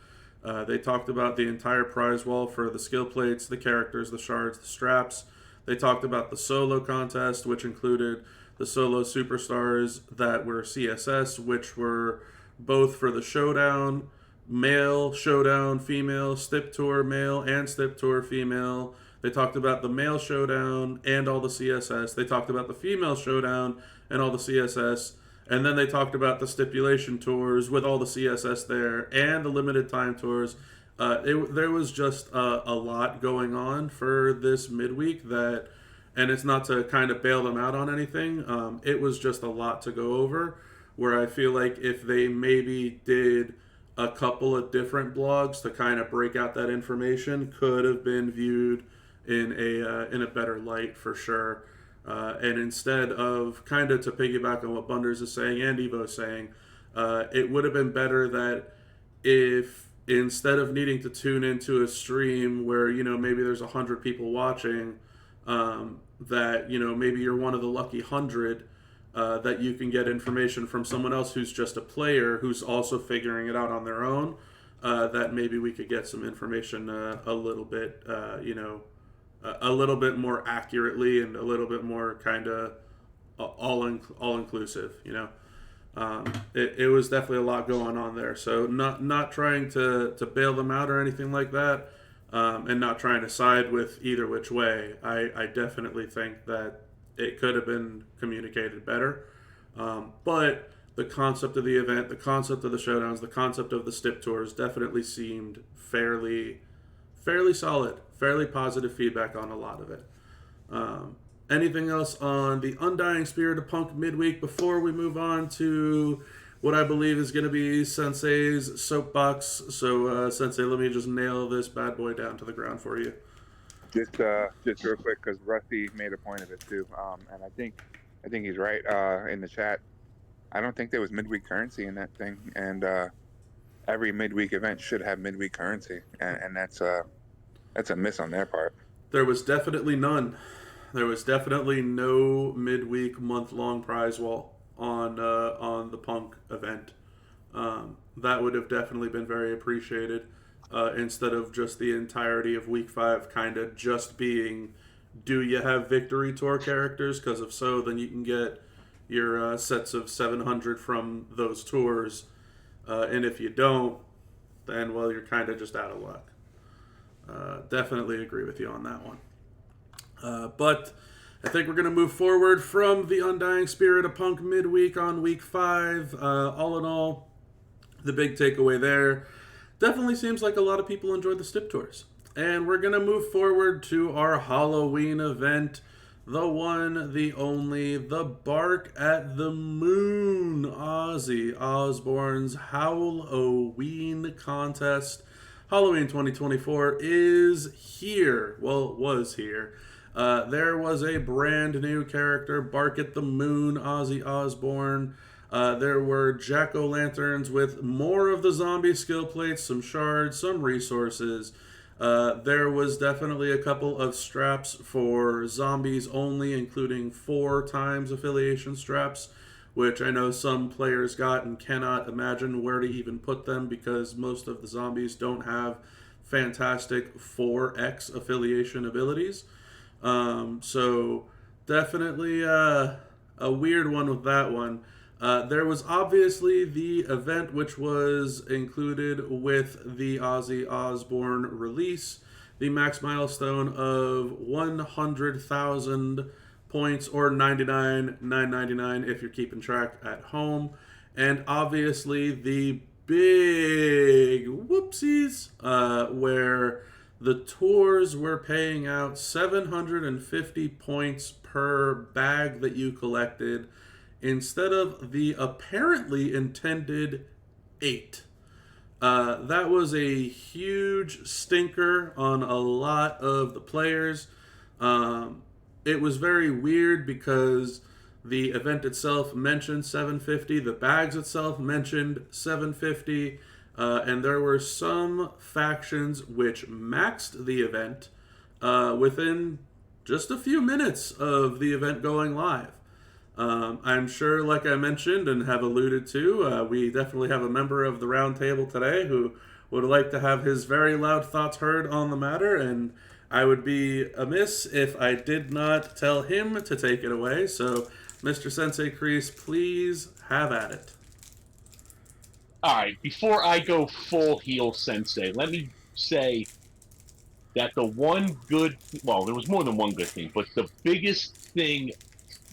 They talked about the entire prize wall for the skill plates, the characters, the shards, the straps. They talked about the solo contest, which included the solo superstars that were CSS, which were both for the showdown, male showdown, female, Stip Tour male, and Stip Tour female. They talked about the male showdown and all the CSS. They talked about the female showdown and all the CSS. And then they talked about the stipulation tours with all the CSS there and the limited time tours. There was just a lot going on for this midweek and it's not to kind of bail them out on anything. It was just a lot to go over where I feel like if they maybe did a couple of different blogs to kind of break out that information could have been viewed in a better light for sure. And instead of kind of to piggyback on what Bunders is saying and Evo is saying, it would have been better that if instead of needing to tune into a stream where, maybe there's 100 people watching, that, maybe you're one of the lucky 100, that you can get information from someone else who's just a player who's also figuring it out on their own, that maybe we could get some information a little bit, a little bit more accurately and a little bit more kind of all inclusive. It was definitely a lot going on there. So not trying to bail them out or anything like that, and not trying to side with either which way. I definitely think that it could have been communicated better. But the concept of the event, the concept of the showdowns, the concept of the Stip Tours definitely seemed fairly solid, fairly positive feedback on a lot of it. Anything else on the Undying Spirit of Punk midweek before we move on to what I believe is going to be Sensei's soapbox? So, Sensei, let me just nail this bad boy down to the ground for you. Just real quick, because Rusty made a point of it too, and I think he's right in the chat. I don't think there was midweek currency in that thing, and every midweek event should have midweek currency, and that's a miss on their part. There was definitely none. There was definitely no midweek, month-long prize wall on the Punk event. That would have definitely been very appreciated. Instead of just the entirety of week 5 kind of just being, do you have Victory Tour characters? Because if so, then you can get your sets of 700 from those tours. And if you don't, then, well, you're kind of just out of luck. Definitely agree with you on that one. But I think we're going to move forward from the Undying Spirit of Punk midweek on week 5. All in all, the big takeaway there definitely seems like a lot of people enjoyed the Stip Tours. And we're going to move forward to our Halloween event. The one, the only, the Bark at the Moon Ozzy Osbourne's Halloween contest. Halloween 2024 is here. Well, it was here. There was a brand new character, Bark at the Moon Ozzy Osbourne. There were jack-o'-lanterns with more of the zombie skill plates, some shards, some resources. There was definitely a couple of straps for zombies only, including 4 times affiliation straps, which I know some players got and cannot imagine where to even put them because most of the zombies don't have fantastic 4x affiliation abilities. So definitely a weird one with that one. There was obviously the event which was included with the Ozzy Osbourne release, the max milestone of 100,000 points, or 99,999 if you're keeping track at home, and obviously the big whoopsies where the tours were paying out 750 points per bag that you collected instead of the apparently intended 8. That was a huge stinker on a lot of the players. It was very weird because the event itself mentioned 750, the bags itself mentioned 750, and there were some factions which maxed the event within just a few minutes of the event going live. I'm sure, like I mentioned and have alluded to, we definitely have a member of the round table today who would like to have his very loud thoughts heard on the matter, and I would be amiss if I did not tell him to take it away. So, Mr. Sensei Kreese, please have at it. All right, before I go full heel sensei, let me say that the one good, well, there was more than one good thing, but the biggest thing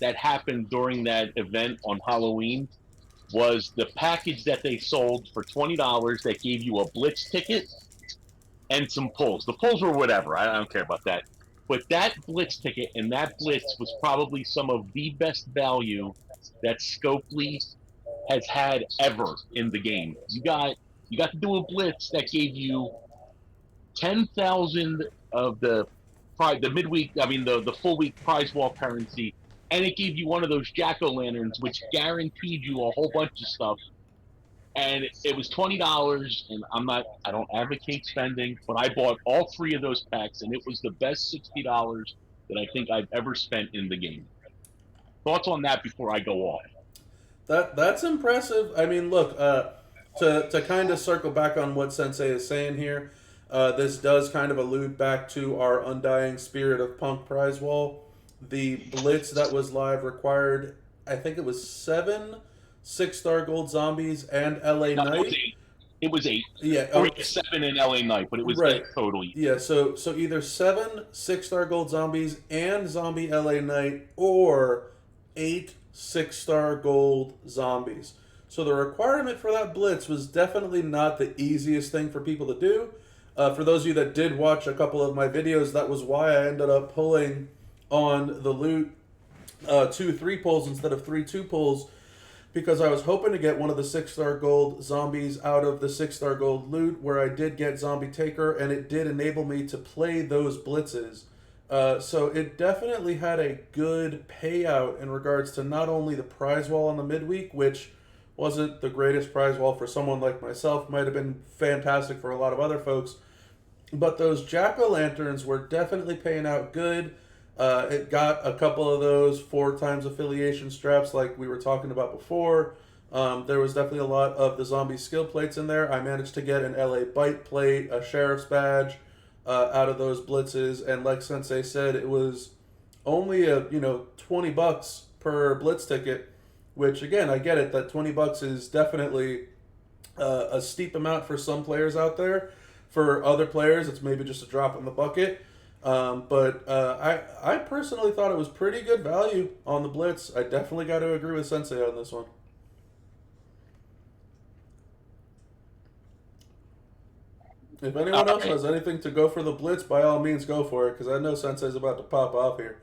that happened during that event on Halloween was the package that they sold for $20 that gave you a Blitz ticket and some pulls. The pulls were whatever. I don't care about that. But that Blitz ticket and that Blitz was probably some of the best value that Scopely has had ever in the game. You got to do a Blitz that gave you 10,000 of the midweek, the full week prize wall currency, and it gave you one of those jack-o'-lanterns, which guaranteed you a whole bunch of stuff. And it was $20, and I don't advocate spending, but I bought all 3 of those packs, and it was the best $60 that I think I've ever spent in the game. Thoughts on that before I go off? That's impressive. I mean, look, to kind of circle back on what Sensei is saying here, this does kind of allude back to our Undying Spirit of Punk prize wall. The Blitz that was live required, I think it was 7 6-star gold zombies and LA Knight. It was 8. Yeah, or 7 in LA Knight, but it was 8 total. Yeah, so either 7 6-star gold zombies and zombie LA Knight, or 8 6-star gold zombies. So the requirement for that Blitz was definitely not the easiest thing for people to do. For those of you that did watch a couple of my videos, that was why I ended up pulling on the loot 2 3 pulls instead of 3 2 pulls, because I was hoping to get one of the 6-star gold zombies out of the 6-star gold loot, where I did get Zombie Taker, and it did enable me to play those blitzes. So it definitely had a good payout in regards to not only the prize wall on the midweek, which wasn't the greatest prize wall for someone like myself, might have been fantastic for a lot of other folks, but those jack-o'-lanterns were definitely paying out good. It got a couple of those 4 times affiliation straps like we were talking about before. There was definitely a lot of the zombie skill plates in there. I managed to get an LA Bite plate, a sheriff's badge out of those blitzes, and like Sensei said, it was only $20 per blitz ticket, which again, I get it, that $20 is definitely a steep amount for some players out there. For other players, it's maybe just a drop in the bucket. But I personally thought it was pretty good value on the Blitz. I definitely got to agree with Sensei on this one. If anyone else has anything to go for the Blitz, by all means go for it, because I know Sensei's about to pop off here.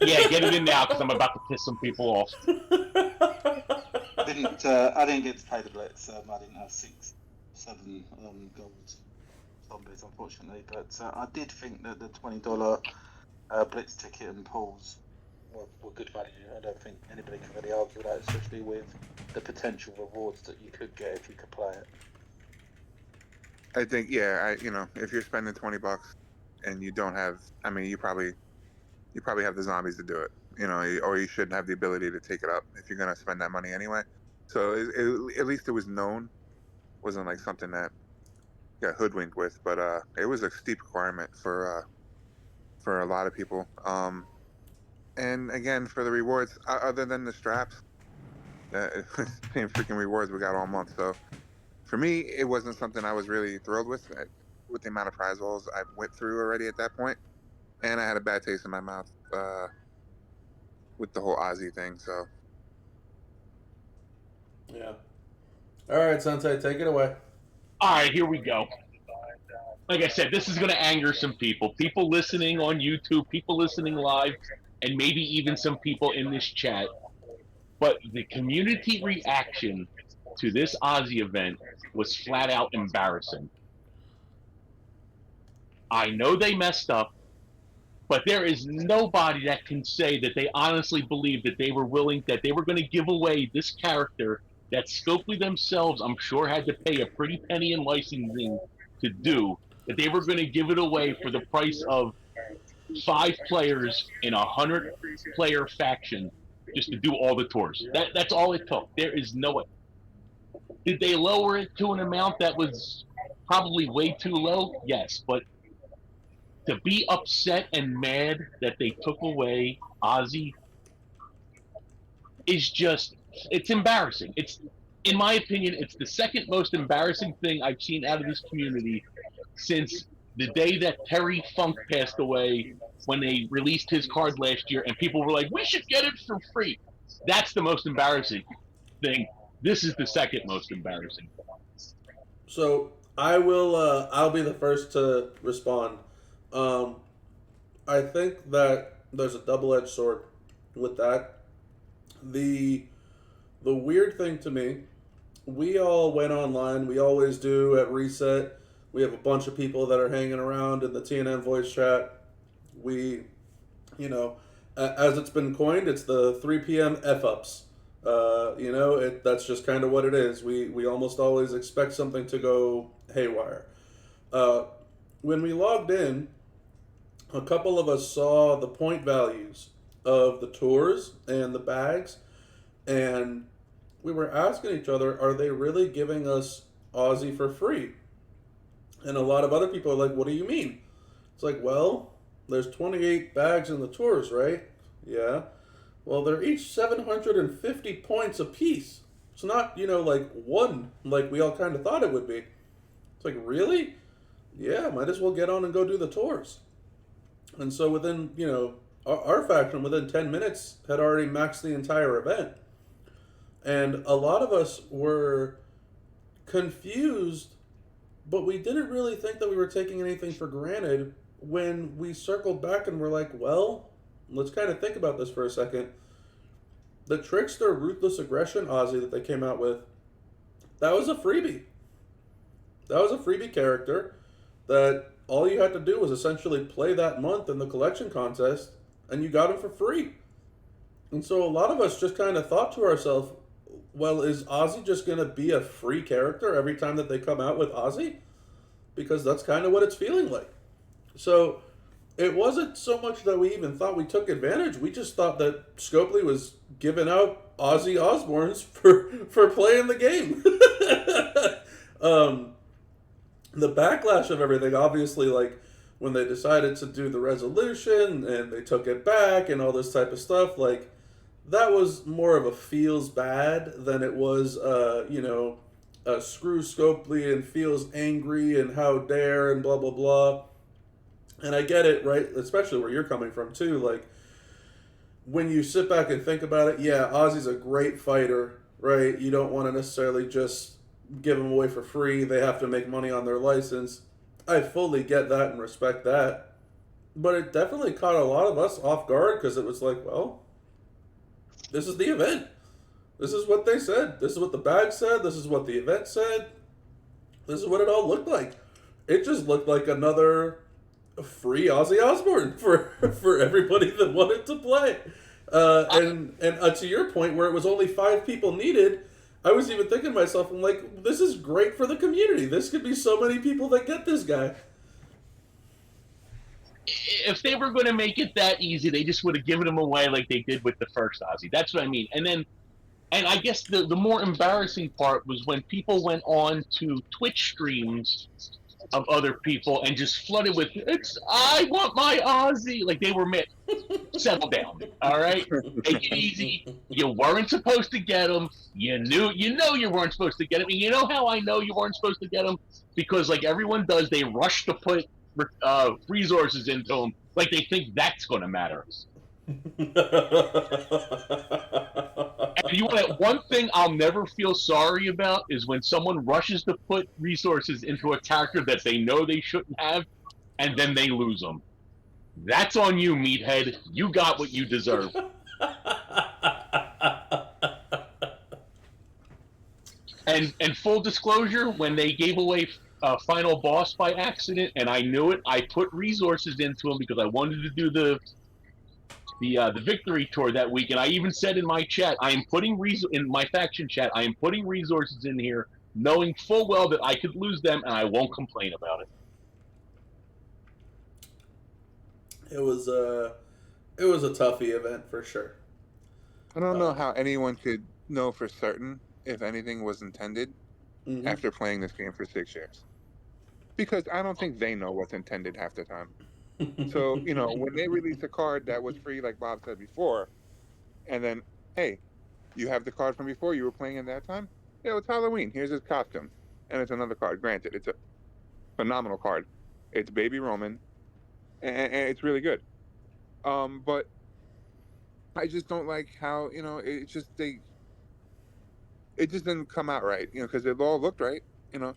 Yeah, get it in now, because I'm about to piss some people off. I didn't get to play the Blitz. I didn't have 7 gold zombies, unfortunately. But I did think that the $20 Blitz ticket and pools were good value. I don't think anybody can really argue with that, especially with the potential rewards that you could get if you could play it. I think, yeah, if you're spending $20 and you don't have, I mean, you probably have the zombies to do it, or you should have the ability to take it up if you're gonna spend that money anyway. So at least it was known, wasn't like something that got hoodwinked with, but it was a steep requirement for a lot of people. And again, for the rewards, other than the straps, same freaking rewards we got all month. So for me, it wasn't something I was really thrilled with the amount of prize rolls I went through already at that point. And I had a bad taste in my mouth with the whole Aussie thing. So yeah. All right, Sensei, take it away. All right, here we go. Like I said, this is going to anger some people. People listening on YouTube, people listening live, and maybe even some people in this chat. But the community reaction to this Aussie event was flat out embarrassing. I know they messed up, but there is nobody that can say that they honestly believe that they were going to give away this character that Scopely themselves, I'm sure, had to pay a pretty penny in licensing to do, that they were going to give it away for the price of 5 players in a 100-player faction just to do all the tours. That's all it took. There is no way. Did they lower it to an amount that was probably way too low? Yes, but to be upset and mad that they took away Ozzy is just, it's embarrassing. It's, in my opinion, it's the second most embarrassing thing I've seen out of this community since the day that Terry Funk passed away when they released his card last year and people were like, we should get it for free. That's the most embarrassing thing. This is the second most embarrassing. So I'll be the first to respond. I think that there's a double-edged sword with that. The weird thing to me, we all went online. We always do at Reset. We have a bunch of people that are hanging around in the TNM voice chat. We, as it's been coined, it's the 3 p.m. F-ups. That's just kind of what it is. We almost always expect something to go haywire. When we logged in, a couple of us saw the point values of the tours and the bags, and we were asking each other, are they really giving us Aussie for free? And a lot of other people are like, what do you mean? It's like, well, there's 28 bags in the tours, right? Yeah. Well, they're each 750 points apiece. It's not, like one, like we all kind of thought it would be. It's like, really? Yeah, might as well get on and go do the tours. And so within, our faction, within 10 minutes, had already maxed the entire event. And a lot of us were confused, but we didn't really think that we were taking anything for granted when we circled back and were like, well, let's kind of think about this for a second. The Trickster Ruthless Aggression Aussie that they came out with, that was a freebie. That was a freebie character that all you had to do was essentially play that month in the collection contest, and you got him for free. And so a lot of us just kind of thought to ourselves, well, is Ozzy just going to be a free character every time that they come out with Ozzy? Because that's kind of what it's feeling like. So it wasn't so much that we even thought we took advantage. We just thought that Scopely was giving out Ozzy Osbournes for playing the game. The backlash of everything, obviously, like when they decided to do the resolution and they took it back and all this type of stuff, like that was more of a feels bad than it was, screws Scopely and feels angry and how dare and blah blah blah. And I get it, right? Especially where you're coming from too. Like when you sit back and think about it, yeah, Ozzy's a great fighter, right? You don't want to necessarily just give him away for free. They have to make money on their license. I fully get that and respect that. But it definitely caught a lot of us off guard because it was like, well, this is the event. This is what they said. This is what the bag said. This is what the event said. This is what it all looked like. It just looked like another free Ozzy Osbourne for everybody that wanted to play. And to your point, where it was only 5 people needed, I was even thinking to myself, I'm like, this is great for the community. This could be so many people that get this guy. If they were going to make it that easy, they just would have given him away like they did with the first Ozzy. That's what I mean. And I guess the more embarrassing part was when people went on to Twitch streams of other people and just flooded with, I want my Ozzy. Like they were mad. Settle down. All right? Take it easy. You weren't supposed to get him. You know you weren't supposed to get him. And you know how I know you weren't supposed to get him? Because like everyone does, they rush to put resources into them like they think that's going to matter. And you want one thing I'll never feel sorry about is when someone rushes to put resources into a character that they know they shouldn't have, and then they lose them. That's on you, meathead. You got what you deserve. And full disclosure, when they gave away Final Boss by accident, and I knew it, I put resources into him because I wanted to do the victory tour that week, and I even said in my chat, I am putting in my faction chat, I am putting resources in here, knowing full well that I could lose them, and I won't complain about it. It was a toughie event for sure. I don't know how anyone could know for certain if anything was intended after playing this game for 6 years. Because I don't think they know what's intended half the time. So, when they released a card that was free, like Bob said before, and then, hey, you have the card from before you were playing at that time? Yeah, it's Halloween. Here's his costume. And it's another card. Granted, it's a phenomenal card. It's Baby Roman, and it's really good. But I just don't like how, it just didn't come out right, because it all looked right, and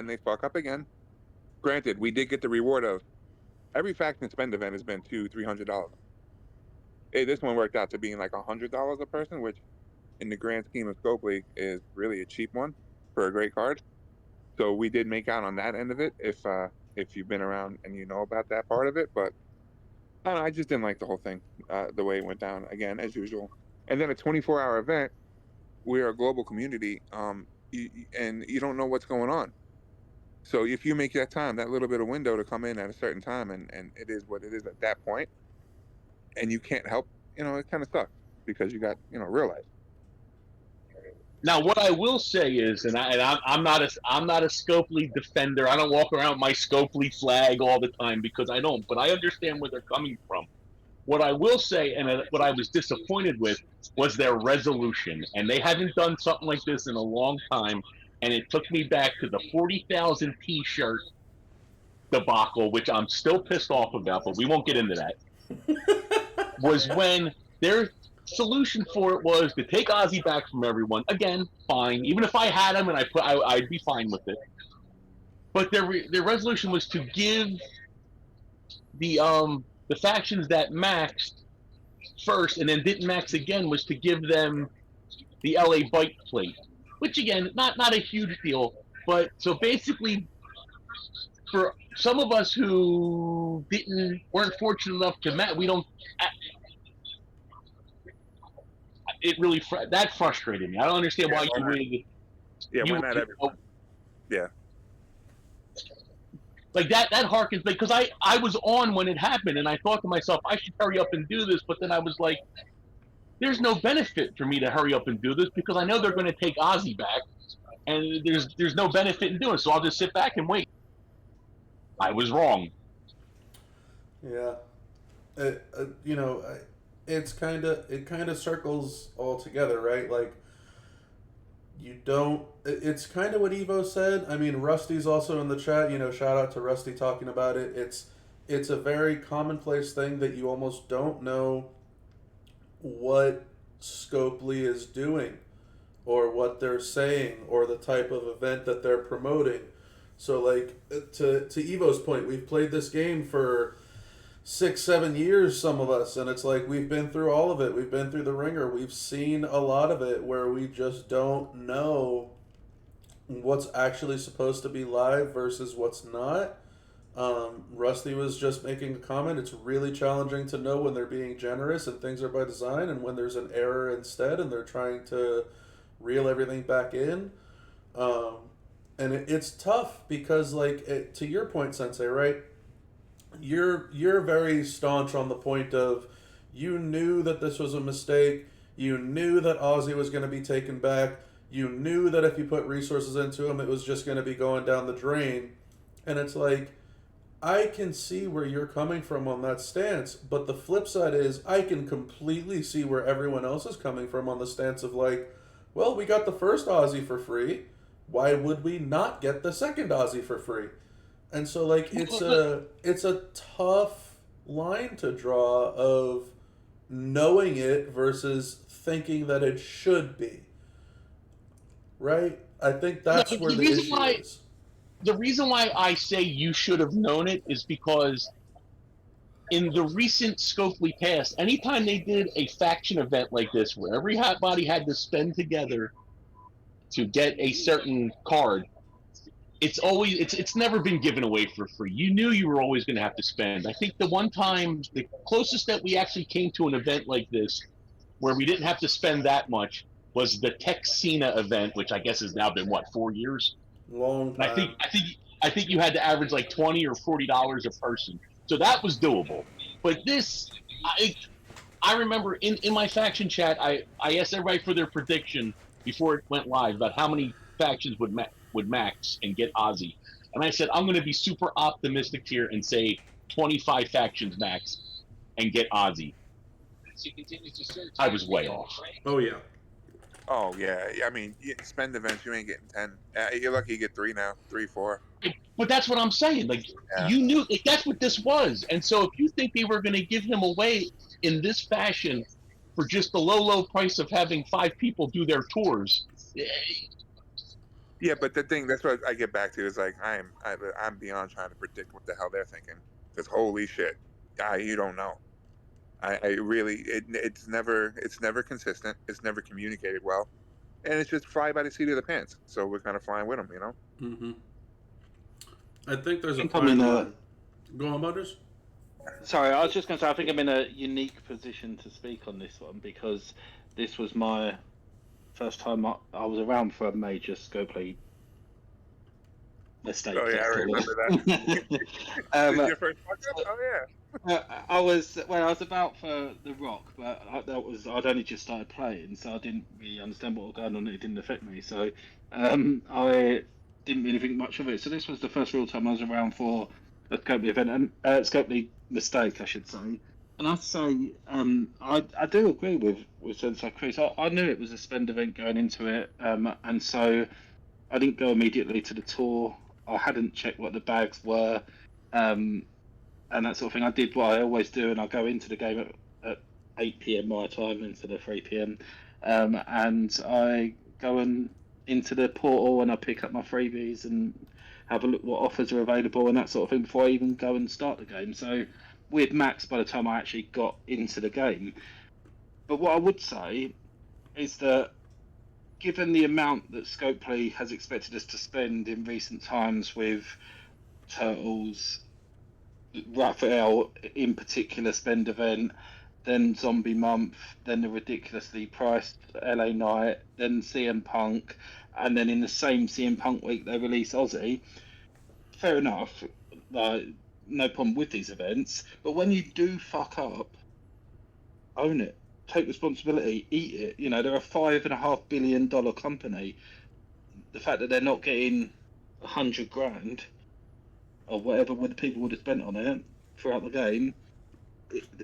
they fuck up again. Granted, we did get the reward of every faction spend event has been $200-$300. This one worked out to being like $100 a person, which in the grand scheme of Scopely is really a cheap one for a great card. So we did make out on that end of it if you've been around and you know about that part of it. But I don't know, I just didn't like the whole thing, the way it went down, again, as usual. And then a 24-hour event, we're a global community, and you don't know what's going on. So if you make that time, that little bit of window to come in at a certain time, and it is what it is at that point, and you can't help, it kind of sucks because you got, real life. Now, what I will say is, I'm not a Scopely defender. I don't walk around with my Scopely flag all the time because I don't. But I understand where they're coming from. What I will say, and what I was disappointed with, was their resolution. And they haven't done something like this in a long time. And it took me back to the 40,000 T-shirt debacle, which I'm still pissed off about, but we won't get into that. Was when their solution for it was to take Ozzy back from everyone. Again, fine. Even if I had him, and I'd be fine with it. But their resolution was to give the factions that maxed first and then didn't max again, was to give them the LA Bite plate, which again, not a huge deal. But so basically, for some of us who weren't fortunate enough to match, we don't. It really that frustrated me. I don't understand why you would. Yeah, why not everyone? Yeah. Like that harkens, because I was on when it happened, and I thought to myself, I should hurry up and do this. But then I was like, there's no benefit for me to hurry up and do this because I know they're going to take Ozzy back, and there's no benefit in doing it. So I'll just sit back and wait. I was wrong. Yeah, it kind of circles all together, right? Like you don't. It's kind of what Evo said. I mean, Rusty's also in the chat. Shout out to Rusty talking about it. It's a very commonplace thing that you almost don't know what Scopely is doing, or what they're saying, or the type of event that they're promoting. So, like, to Evo's point, we've played this game for 6-7 years, some of us, and it's like we've been through all of it. We've been through the ringer. We've seen a lot of it where we just don't know what's actually supposed to be live versus what's not. Rusty was just making a comment. It's really challenging to know when they're being generous and things are by design, and when there's an error instead and they're trying to reel everything back in. And it's tough because, like, to your point, Sensei, right? You're very staunch on the point of, you knew that this was a mistake. You knew that Ozzy was going to be taken back. You knew that if you put resources into him, it was just going to be going down the drain. And it's like, I can see where you're coming from on that stance, but the flip side is I can completely see where everyone else is coming from on the stance of, like, well, we got the first Ozzy for free. Why would we not get the second Ozzy for free? And so, like, it's a tough line to draw of knowing it versus thinking that it should be. Right? I think that's where the issue is. The reason why I say you should have known it is because in the recent Scopely past, anytime they did a faction event like this where every hot body had to spend together to get a certain card, it's never been given away for free. You knew you were always going to have to spend. I think the one time, the closest that we actually came to an event like this where we didn't have to spend that much was the Texina event, which I guess has now been, what, 4 years? Long time. I think you had to average like $20 or $40 a person, so that was doable. But this, I remember in my faction chat, I asked everybody for their prediction before it went live about how many factions would max and get Ozzy, and I said I'm going to be super optimistic here and say 25 factions max and get Ozzy. I was way off. Oh yeah. Oh yeah, I mean, spend events, you ain't getting 10. You're lucky you get 3 now, 3, 4. But that's what I'm saying. Like, you knew, like, that's what this was. And so if you think they were going to give him away in this fashion for just the low price of having 5 people do their tours. Yeah, but the thing, that's what I get back to, is like, I'm beyond trying to predict what the hell they're thinking. Because holy shit, you don't know. I really, it's never consistent. It's never communicated well, and it's just fly by the seat of the pants. So we're kind of flying with them, you know. Mm-hmm. I think there's a fine line. Go on, Butters. Sorry, I was just going to say, I think I'm in a unique position to speak on this one because this was my first time I was around for a major Scopely mistake. Oh yeah, I remember that. This is your first podcast? Oh yeah. I was about for the Rock, but I'd only just started playing, so I didn't really understand what was going on. It didn't affect me, so I didn't really think much of it. So this was the first real time I was around for a Scopely event, and Scopely mistake, I should say. And I'd say I do agree with Sensei Chris. I knew it was a spend event going into it, and so I didn't go immediately to the tour. I hadn't checked what the bags were. And that sort of thing. I did what I always do, and I go into the game at 8 p.m. my time instead of 3 p.m. And I go into the portal and I pick up my freebies and have a look what offers are available and that sort of thing before I even go and start the game. So we had max by the time I actually got into the game. But what I would say is that given the amount that Scopely has expected us to spend in recent times with Turtles, Raphael in particular spend event, then Zombie Month, then the ridiculously priced LA Night, then CM Punk, and then in the same CM Punk week they release Ozzy. Fair enough, no problem with these events, but when you do fuck up, own it, take responsibility, eat it. You know, they're a $5.5 billion company. The fact that they're not getting $100,000 or whatever people would have spent on it throughout the game,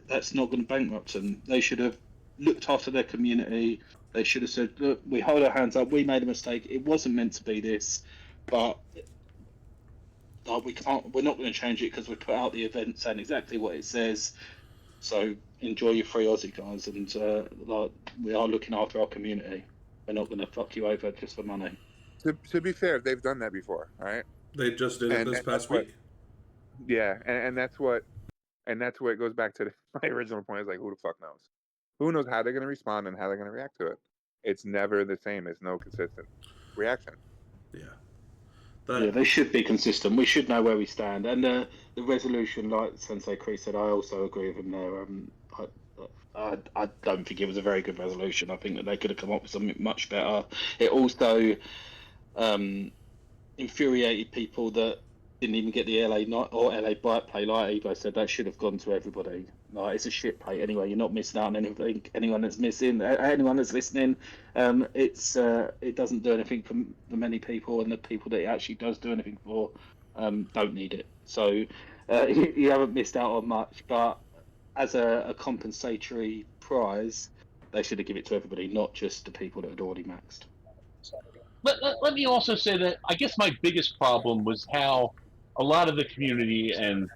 that's not going to bankrupt them. They should have looked after their community, They should have said, "Look, we hold our hands up. We made a mistake. It wasn't meant to be this, but we can't. We're not going to change it because we put out the event saying exactly what it says. So enjoy your free Aussie, guys, and we are looking after our community. We're not going to fuck you over just for money." To be fair, they've done that before, all right? They just did it this past week. Yeah, and that's what it goes back to my original point. Is like, who the fuck knows? Who knows how they're going to respond and how they're going to react to it? It's never the same. It's no consistent reaction. Yeah. Yeah, they should be consistent. We should know where we stand. And the resolution, like Sensei Chris said, I also agree with him there. I don't think it was a very good resolution. I think that they could have come up with something much better. It also infuriated people that didn't even get the LA night or LA bike play. Like Evo said, that should have gone to everybody. Like, it's a shit play anyway. You're not missing out on anything. Anyone that's listening, it doesn't do anything for many people, and the people that it actually does do anything for don't need it. So you haven't missed out on much. But as a compensatory prize, they should have given it to everybody, not just the people that had already maxed. Let me also say that I guess my biggest problem was how a lot of the community, and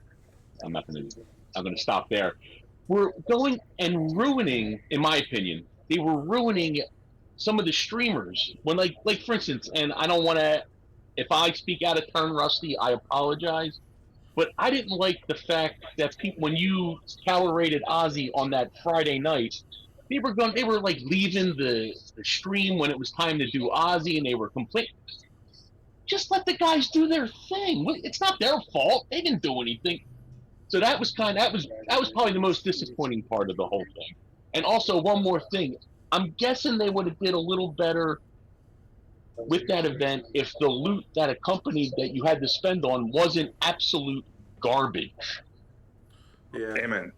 I'm going to stop there, were going and ruining, in my opinion, they were ruining some of the streamers. When like for instance, and I don't want to, if I speak out of turn, Rusty, I apologize, but I didn't like the fact that people, when you tolerated Ozzy on that Friday night, they were like leaving the stream when it was time to do Ozzy, and they were complaining. Just let the guys do their thing. It's not their fault. They didn't do anything. So that was probably the most disappointing part of the whole thing. And also, one more thing. I'm guessing they would have did a little better with that event if the loot that accompanied that you had to spend on wasn't absolute garbage. Yeah. Amen.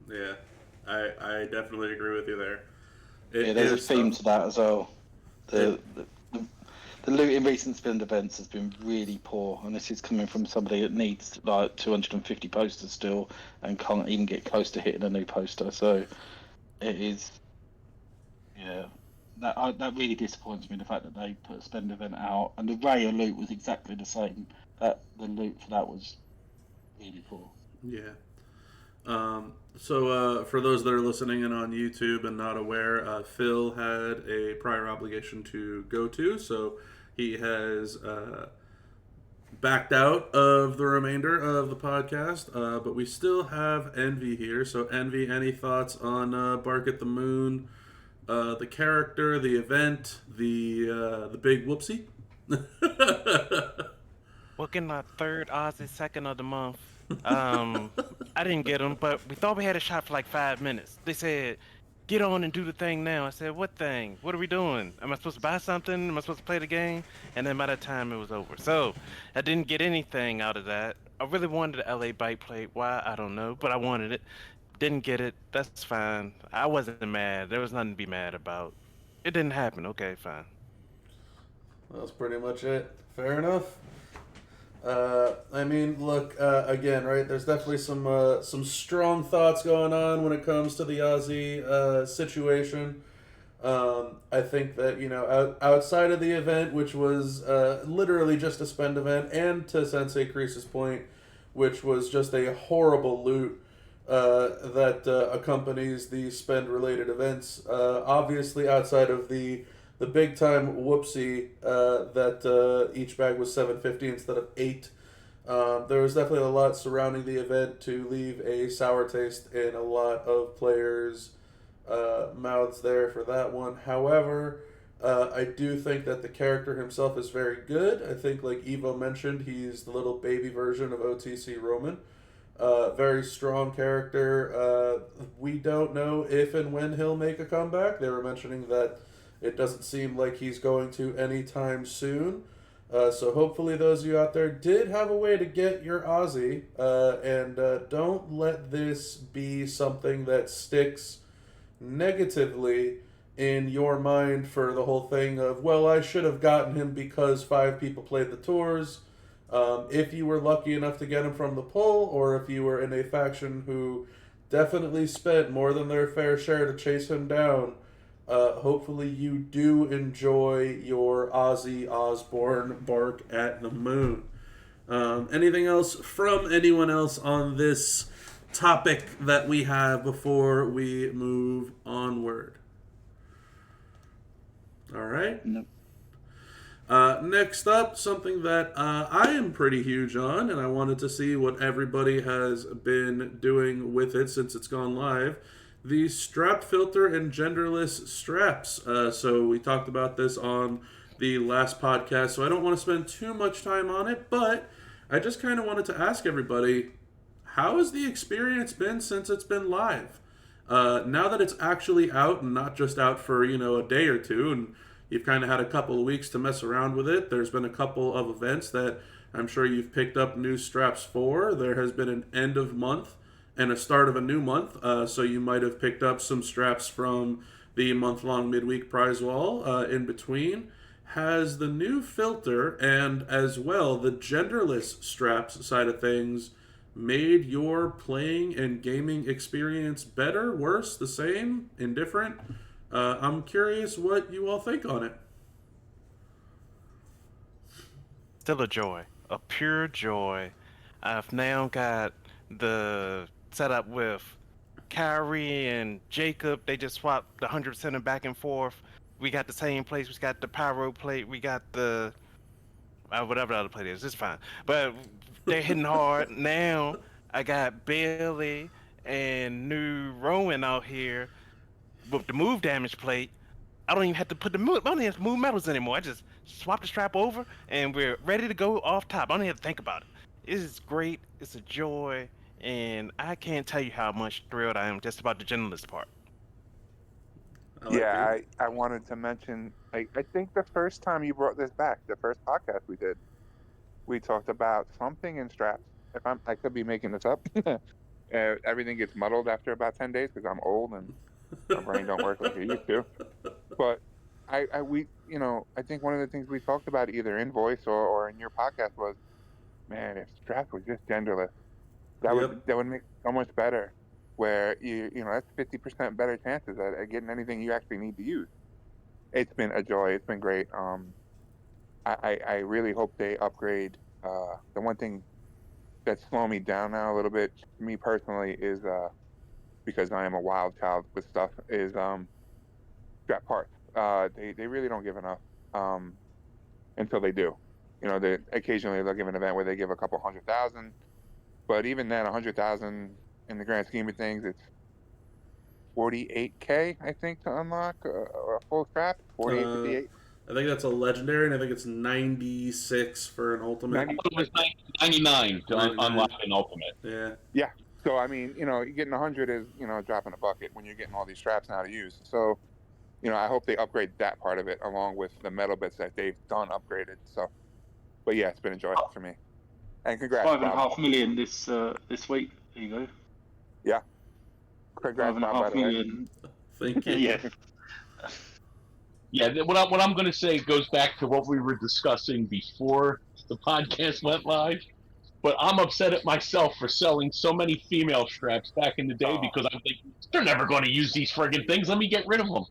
Yeah. I definitely agree with you there. There's a theme to that as well. The loot in recent spin events has been really poor, and this is coming from somebody that needs like 250 posters still and can't even get close to hitting a new poster. So it is, that really disappoints me, the fact that they put a spend event out and the Raya loot was exactly the same. That the loot for that was really poor. Yeah. So for those that are listening in on YouTube and not aware, Phil had a prior obligation to go to, so he has backed out of the remainder of the podcast, but we still have Envy here. So Envy, any thoughts on Bark at the Moon, the character, the event, the big whoopsie? Booking our third Aussie second of the month. I didn't get them, but we thought we had a shot for like 5 minutes. They said, "Get on and do the thing now." I said, "What thing? What are we doing? Am I supposed to buy something? Am I supposed to play the game?" And then by that time, it was over. So I didn't get anything out of that. I really wanted the LA bike plate. Why? I don't know, but I wanted it. Didn't get it. That's fine. I wasn't mad. There was nothing to be mad about. It didn't happen. Okay, fine. That's pretty much it. Fair enough. I mean, look, again, right, there's definitely some strong thoughts going on when it comes to the Aussie situation. I think that, outside of the event, which was literally just a spend event, and to Sensei Kreese's point, which was just a horrible loot that accompanies the spend-related events, obviously outside of the big time whoopsie that each bag was $7.50 instead of $8. There was definitely a lot surrounding the event to leave a sour taste in a lot of players' mouths there for that one. However, I do think that the character himself is very good. I think, like Evo mentioned, he's the little baby version of OTC Roman. Very strong character. We don't know if and when he'll make a comeback. They were mentioning that it doesn't seem like he's going to anytime soon. So hopefully those of you out there did have a way to get your Aussie. And don't let this be something that sticks negatively in your mind for the whole thing of, well, I should have gotten him because 5 people played the tours. If you were lucky enough to get him from the pull, or if you were in a faction who definitely spent more than their fair share to chase him down, hopefully you do enjoy your Ozzy Osbourne bark at the moon. Anything else from anyone else on this topic that we have before we move onward? All right. Nope. Next up, something that I am pretty huge on, and I wanted to see what everybody has been doing with it since it's gone live. The strap filter and genderless straps. So we talked about this on the last podcast, so I don't want to spend too much time on it, but I just kind of wanted to ask everybody, how has the experience been since it's been live? Now that it's actually out and not just out for, a day or two, and you've kind of had a couple of weeks to mess around with it. There's been a couple of events that I'm sure you've picked up new straps for. There has been an end of month and a start of a new month. So you might have picked up some straps from the month-long midweek prize wall in between. Has the new filter and as well the genderless straps side of things made your playing and gaming experience better, worse, the same, indifferent? I'm curious what you all think on it. Still a joy, a pure joy. I've now got the setup with Kyrie and Jacob. They just swapped the 100% back and forth. We got the same place. We got the pyro plate. We got the whatever the other plate is. It's fine. But they're hitting hard. Now I got Bailey and new Rowan out here with the move damage plate. I don't even have to put I don't even have to move metals anymore. I just swap the strap over and we're ready to go off top. I don't even have to think about it. It is great. It's a joy. And I can't tell you how much thrilled I am just about the genderless part. I wanted to mention, I think the first time you brought this back, the first podcast we did, we talked about something in straps. I could be making this up. Everything gets muddled after about 10 days because I'm old and my brain don't work like it used to. But I think one of the things we talked about either in voice or in your podcast was, man, if straps was just genderless, that would make it so much better. Where that's 50% better chances at getting anything you actually need to use. It's been a joy. It's been great. I really hope they upgrade. The one thing that's slowing me down now a little bit, me personally, is because I am a wild child with stuff, is strap parts. They really don't give enough until they do. Occasionally they'll give an event where they give a couple 100,000, but even then, 100,000 in the grand scheme of things, it's $48K, I think, to unlock a full strap. 48, 58. I think that's a legendary, and I think it's 96 for an ultimate. It was 99 to unlock an ultimate. Yeah. Yeah. So I mean, getting 100 is a drop in a bucket when you're getting all these straps now to use. So, I hope they upgrade that part of it along with the metal bits that they've done upgraded. So, but yeah, it's been a joy for me. And congrats. $5.5 million this week, Evo. Yeah. Congrats, $5.5 million. Thank you. Yeah. Yeah, what I'm going to say goes back to what we were discussing before the podcast went live. But I'm upset at myself for selling so many female straps back in the day because I'm thinking, they're never going to use these friggin' things. Let me get rid of them.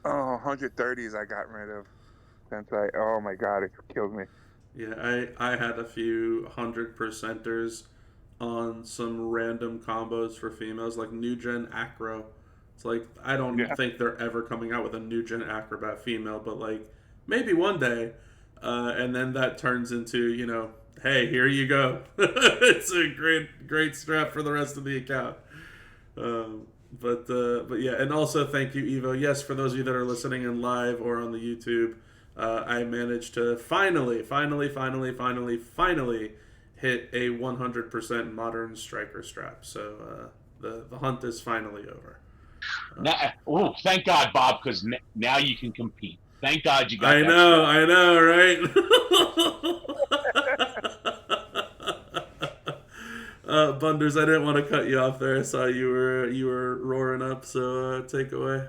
Oh, 130s I got rid of. Oh my God, it killed me. Yeah, I had a few 100%ers on some random combos for females, like New Gen Acro. It's like, I don't think they're ever coming out with a New Gen Acrobat female, but like, maybe one day. And then that turns into, hey, here you go. It's a great strap for the rest of the account. But yeah, and also thank you, Evo. Yes, for those of you that are listening in live or on the YouTube, I managed to finally hit a 100% modern striker strap. So the hunt is finally over. Thank God, Bob, because now you can compete. Thank God you got I know, right? Bunders, I didn't want to cut you off there. I saw you were roaring up, so take away.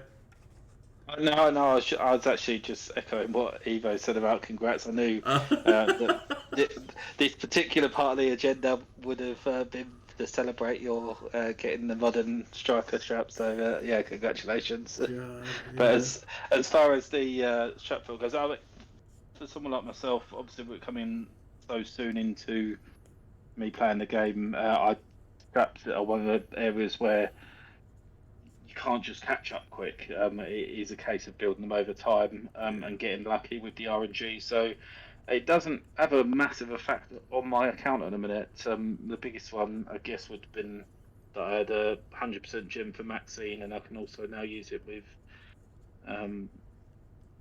No, I was actually just echoing what Evo said about congrats. I knew that this particular part of the agenda would have been to celebrate your getting the modern striker strap. So yeah, congratulations. God, But yeah. as far as the strap fill goes, for someone like myself, obviously we're coming so soon into me playing the game. Straps are one of the areas where you can't just catch up quick. It is a case of building them over time and getting lucky with the RNG. So it doesn't have a massive effect on my account at the minute. The biggest one, I guess, would have been that I had a 100% gem for Maxine, and I can also now use it with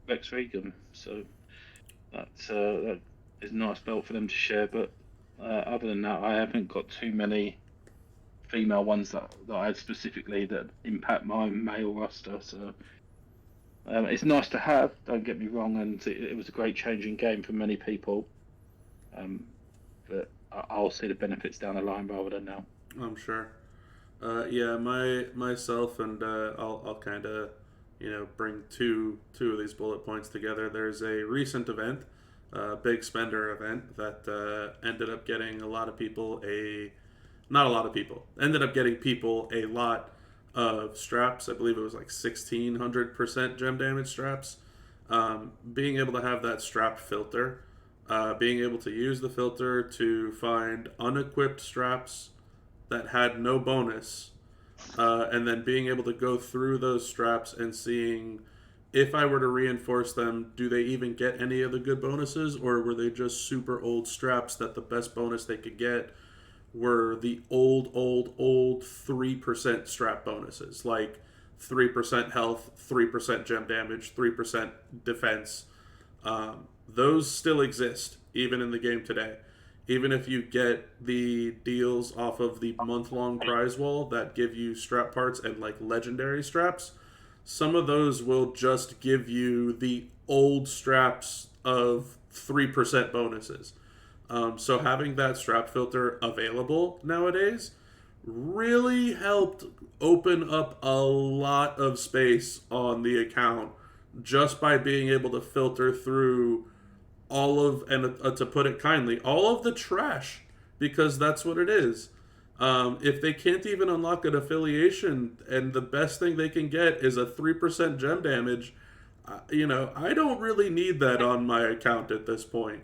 Rex Regan. So that is a nice belt for them to share. But other than that, I haven't got too many female ones that I had specifically that impact my male roster. So it's nice to have, don't get me wrong, and it was a great changing game for many people. But I'll see the benefits down the line rather than now. I'm sure. Yeah, myself and I'll kind of bring two of these bullet points together. There's a recent event, big spender event that ended up getting a lot of people not a lot of people ended up getting people a lot of straps. I believe it was like 1600% gem damage straps. Being able to have that strap filter, being able to use the filter to find unequipped straps that had no bonus, and then being able to go through those straps and seeing if I were to reinforce them, do they even get any of the good bonuses, or were they just super old straps that the best bonus they could get were the old 3% strap bonuses, like 3% health, 3% gem damage, 3% defense. Those still exist even in the game today. Even if you get the deals off of the month-long prize wall that give you strap parts and like legendary straps, some of those will just give you the old straps of 3% bonuses. So having that strap filter available nowadays really helped open up a lot of space on the account just by being able to filter through all of, and to put it kindly, all of the trash, because that's what it is. If they can't even unlock an affiliation and the best thing they can get is a 3% gem damage, I don't really need that on my account at this point.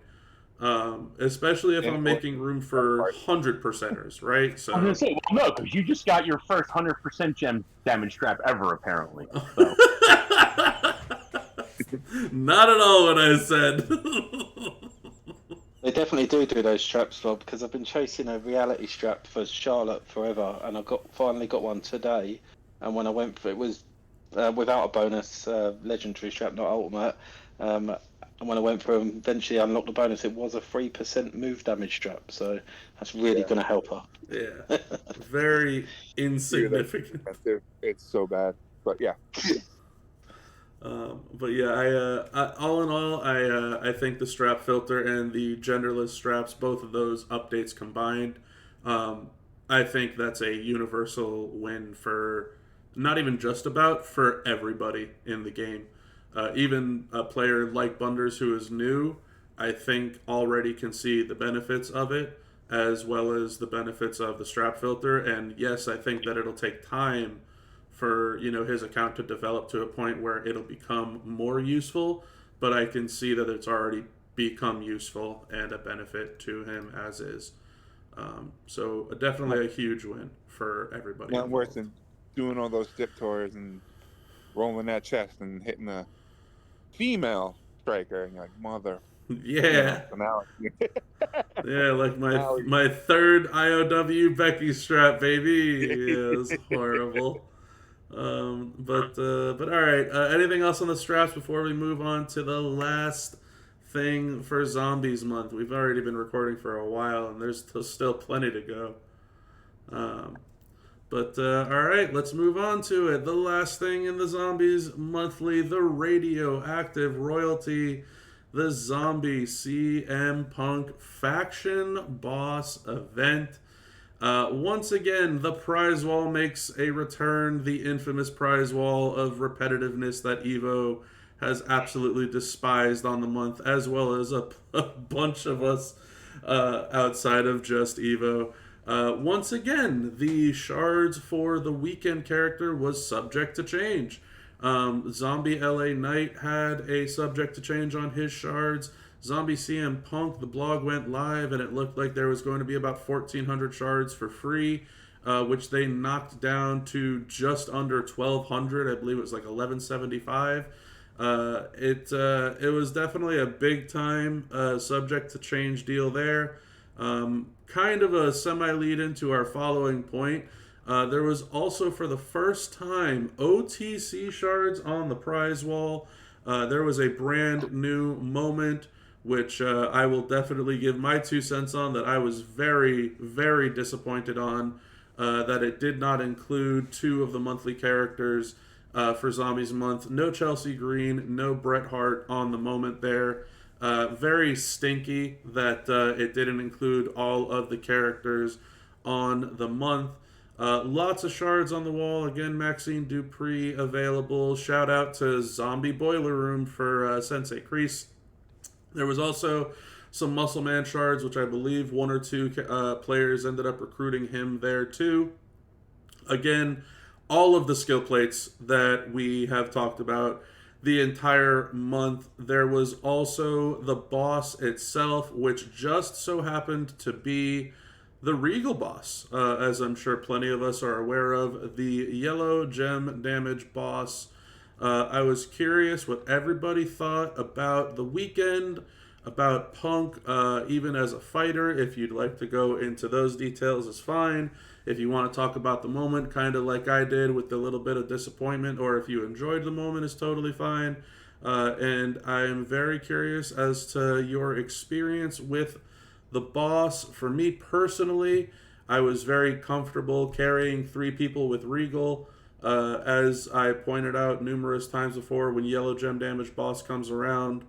Especially if I'm making room for 100%ers, right? So I was gonna say, well, no, because you just got your first 100% gem damage strap ever, apparently. So. Not at all what I said. They definitely do those straps, Rob, because I've been chasing a reality strap for Charlotte forever, and I finally got one today. And when I went for it, was without a bonus, legendary strap, not ultimate. And when I went for them, eventually unlocked the bonus. It was a 3% move damage strap, so that's really going to help her. Yeah, very insignificant. It's so bad, but yeah. But yeah, all in all, I think the strap filter and the genderless straps, both of those updates combined, I think that's a universal win for not even just about, for everybody in the game. Even a player like Bunders who is new, I think already can see the benefits of it, as well as the benefits of the strap filter. And yes, I think that it'll take time for his account to develop to a point where it'll become more useful, but I can see that it's already become useful and a benefit to him as is. So definitely a huge win for everybody. Not worse than doing all those dip tours and rolling that chest and hitting a female striker, and you're like, mother. Yeah. Yeah, like my third IOW Becky strap, baby. Yeah, it was horrible. But all right. Anything else on the straps before we move on to the last thing for Zombies Month? We've already been recording for a while, and there's still plenty to go. But all right, let's move on to it. The last thing in the Zombies Monthly, the radioactive royalty, the Zombie CM Punk Faction Boss event. Once again, the prize wall makes a return, the infamous prize wall of repetitiveness that Evo has absolutely despised on the month, as well as a bunch of us outside of just Evo. Once again, the shards for the weekend character was subject to change. Zombie LA Knight had a subject to change on his shards. Zombie CM Punk, the blog went live, and it looked like there was going to be about 1,400 shards for free, which they knocked down to just under 1,200. I believe it was like 1,175. It was definitely a big time subject to change deal there. Kind of a semi lead into our following point. There was also, for the first time, OTC shards on the prize wall. There was a brand new moment, which I will definitely give my 2 cents on, that I was very, very disappointed on, that it did not include 2 of the monthly characters for Zombies Month. No Chelsea Green, no Bret Hart on the moment there. Very stinky that it didn't include all of the characters on the month. Lots of shards on the wall. Again, Maxine Dupree available. Shout out to Zombie Boiler Room for Sensei Kreese. There was also some Muscle Man shards, which I believe 1 or 2 players ended up recruiting him there too. Again, all of the skill plates that we have talked about the entire month. There was also the boss itself, which just so happened to be the Regal boss, as I'm sure plenty of us are aware of, the yellow gem damage boss. I was curious what everybody thought about the weekend, about Punk, even as a fighter. If you'd like to go into those details, is fine. If you want to talk about the moment, kind of like I did with the little bit of disappointment, or if you enjoyed the moment, is totally fine. And I am very curious as to your experience with the boss. For me personally, I was very comfortable carrying 3 people with Regal. As I pointed out numerous times before, when Yellow Gem Damage boss comes around,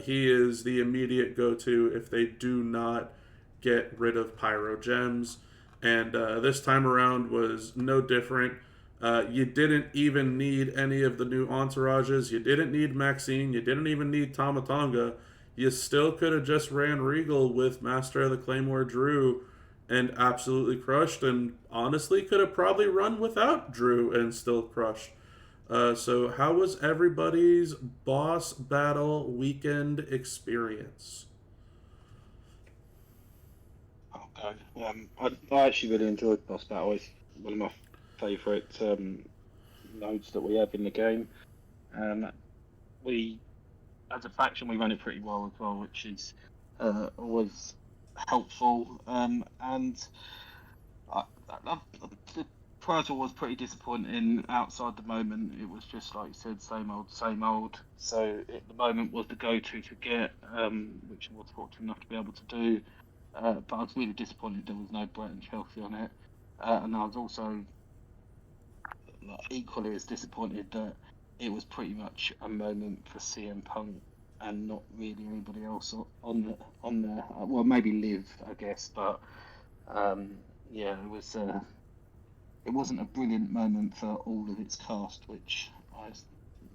he is the immediate go-to if they do not get rid of Pyro Gems. And this time around was no different. You didn't even need any of the new entourages. You didn't need Maxine. You didn't even need Tamatonga. You still could have just ran Regal with Master of the Claymore Drew and absolutely crushed, and honestly could have probably run without Drew and still crushed. So how was everybody's boss battle weekend experience? Okay. I actually really enjoyed boss battle. It's one of my favourite nodes that we have in the game. We, as a faction, we run it pretty well as well, which is always helpful. And the prize was pretty disappointing outside the moment. It was just like you said, same old, same old. So the moment was the go-to to get, which I was fortunate enough to be able to do. But I was really disappointed there was no Bret and Chelsea on it. And I was also equally as disappointed that it was pretty much a moment for CM Punk and not really anybody else on there. Well, maybe Liv, I guess, but yeah, it wasn't a brilliant moment for all of its cast, which I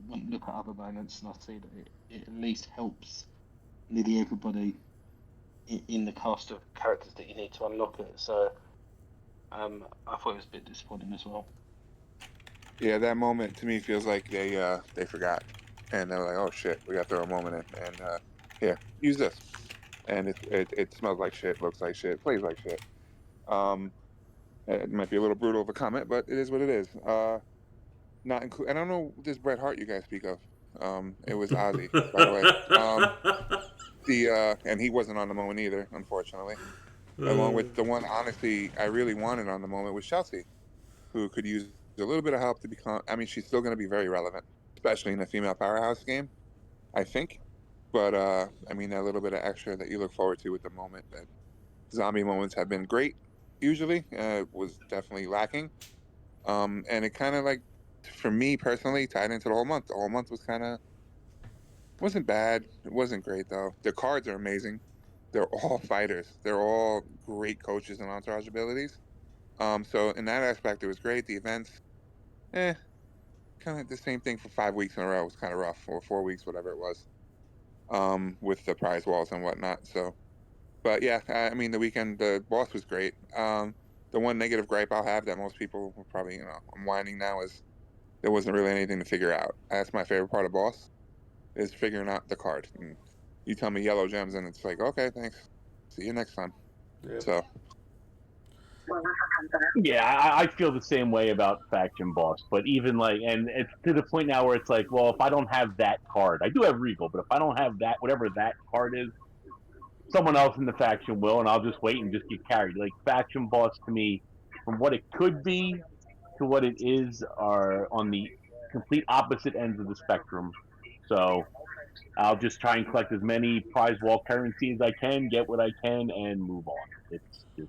look at other moments and I see that it at least helps nearly everybody in the cast of characters that you need to unlock it. So I thought it was a bit disappointing as well. Yeah, that moment to me feels like they forgot, and they were like, "Oh shit, we got to throw a moment in," and here, use this, and it smells like shit, looks like shit, plays like shit. It might be a little brutal of a comment, but it is what it is. Not include. I don't know this Bret Hart you guys speak of. It was Ozzy, by the way. And he wasn't on the moment either, unfortunately. Along with the one, honestly, I really wanted on the moment was Chelsea, who could use a little bit of help to become. I mean, she's still going to be very relevant, especially in the female powerhouse game, I think. But I mean, that little bit of extra that you look forward to with the moment. That zombie moments have been great. Usually, was definitely lacking. And it kind of like, for me personally, tied into the whole month. The whole month was kind of wasn't bad. It wasn't great though. The cards are amazing. they're all fighters. They're all great coaches and entourage abilities. So in that aspect, it was great. The events, kind of the same thing for 5 weeks in a row. It was kind of rough, or 4 weeks, whatever it was, with the prize walls and whatnot. So, but yeah, I mean, the weekend, the boss was great. The one negative gripe I'll have that most people will probably, I'm whining now, is there wasn't really anything to figure out. That's my favorite part of boss, is figuring out the card. And you tell me yellow gems, and it's like, okay, thanks. See you next time. Yeah. So. Yeah, I feel the same way about Faction Boss, but even like, and it's to the point now where it's like, well, if I don't have that card, I do have Regal, but if I don't have that, whatever that card is, someone else in the faction will, and I'll just wait and just get carried. Like Faction Boss to me, from what it could be to what it is, are on the complete opposite ends of the spectrum. So I'll just try and collect as many prize wall currency as I can, get what I can, and move on. It's just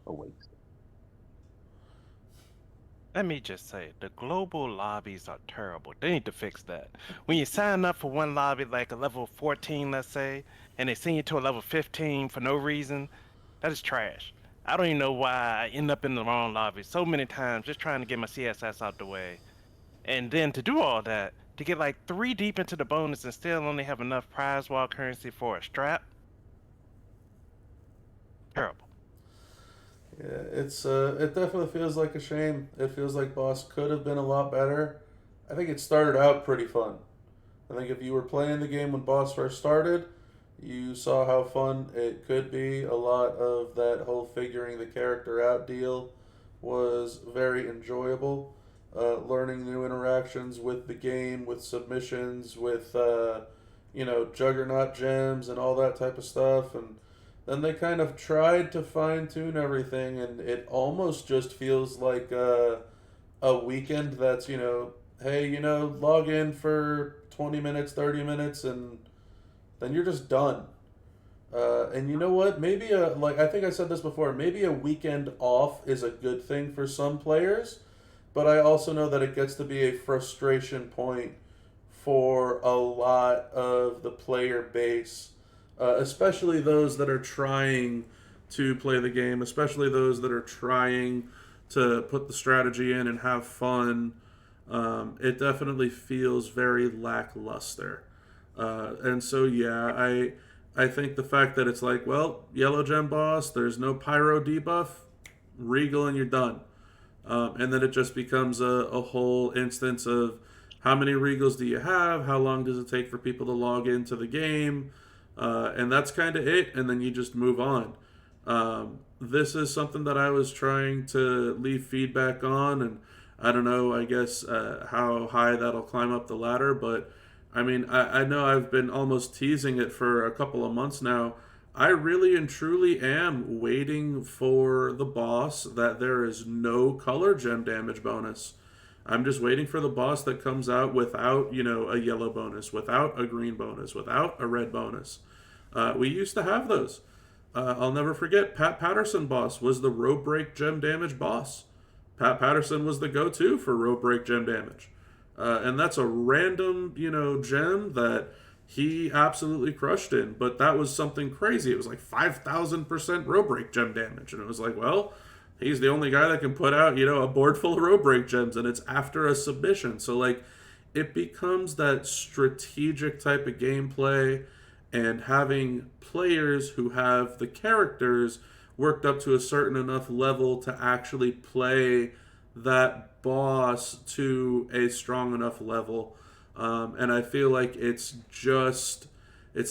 a waste. Let me just say, the global lobbies are terrible. They need to fix that. When you sign up for one lobby, like a level 14, let's say, and they send you to a level 15 for no reason, that is trash. I don't even know why I end up in the wrong lobby so many times just trying to get my CSS out the way. And then to do all that, to get like 3 deep into the bonus and still only have enough prize wall currency for a strap? Terrible. Yeah, it definitely feels like a shame. It feels like Boss could have been a lot better. I think it started out pretty fun. I think if you were playing the game when Boss first started, you saw how fun it could be. A lot of that whole figuring the character out deal was very enjoyable. Learning new interactions with the game, with submissions, with Juggernaut gems and all that type of stuff, and then they kind of tried to fine tune everything, and it almost just feels like a weekend that's, hey, log in for 20 minutes, 30 minutes, and then you're just done. And you know what? Maybe I think I said this before, maybe a weekend off is a good thing for some players, but I also know that it gets to be a frustration point for a lot of the player base. Especially those that are trying to play the game, especially those that are trying to put the strategy in and have fun. It definitely feels very lackluster. And so, yeah, I think the fact that it's like, well, Yellow Gem Boss, there's no Pyro debuff, Regal, and you're done. And then it just becomes a whole instance of how many Regals do you have? How long does it take for people to log into the game? And that's kind of it, and then you just move on. This is something that I was trying to leave feedback on, and I don't know, I guess, how high that'll climb up the ladder, but I mean, I know I've been almost teasing it for a couple of months now. I really and truly am waiting for the boss that there is no color gem damage bonus. I'm just waiting for the boss that comes out without, a yellow bonus, without a green bonus, without a red bonus. We used to have those. I'll never forget, Pat Patterson boss was the rope break gem damage boss. Pat Patterson was the go-to for rope break gem damage. And that's a random, gem that he absolutely crushed in. But that was something crazy. It was like 5,000% rope break gem damage. And it was like, well, he's the only guy that can put out, a board full of rope break gems, and it's after a submission. So, like, it becomes that strategic type of gameplay, and having players who have the characters worked up to a certain enough level to actually play that boss to a strong enough level. And I feel like it's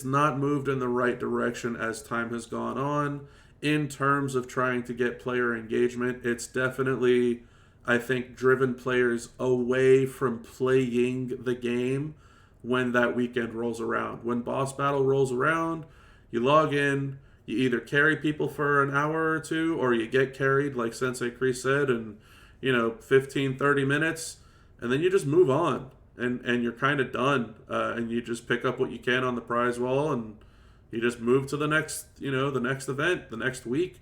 not moved in the right direction as time has gone on. In terms of trying to get player engagement, it's definitely, I think, driven players away from playing the game when that weekend rolls around. When Boss Battle rolls around, you log in, you either carry people for an hour or two, or you get carried, like Sensei Kreese said, in 15, 30 minutes, and then you just move on, and you're kind of done, and you just pick up what you can on the prize wall, and you just move to the next, the next event, the next week.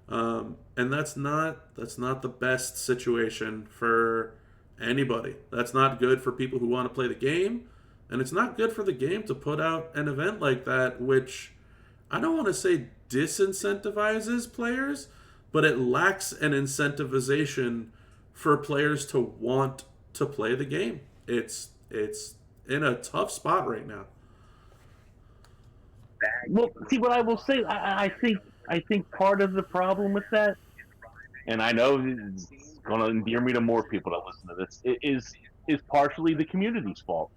And that's not the best situation for anybody. That's not good for people who want to play the game, and it's not good for the game to put out an event like that, which I don't want to say disincentivizes players, but it lacks an incentivization for players to want to play the game. It's in a tough spot right now. Well, see what I will say. I think part of the problem with that, and I know it's going to endear me to more people that listen to this, is partially the community's fault.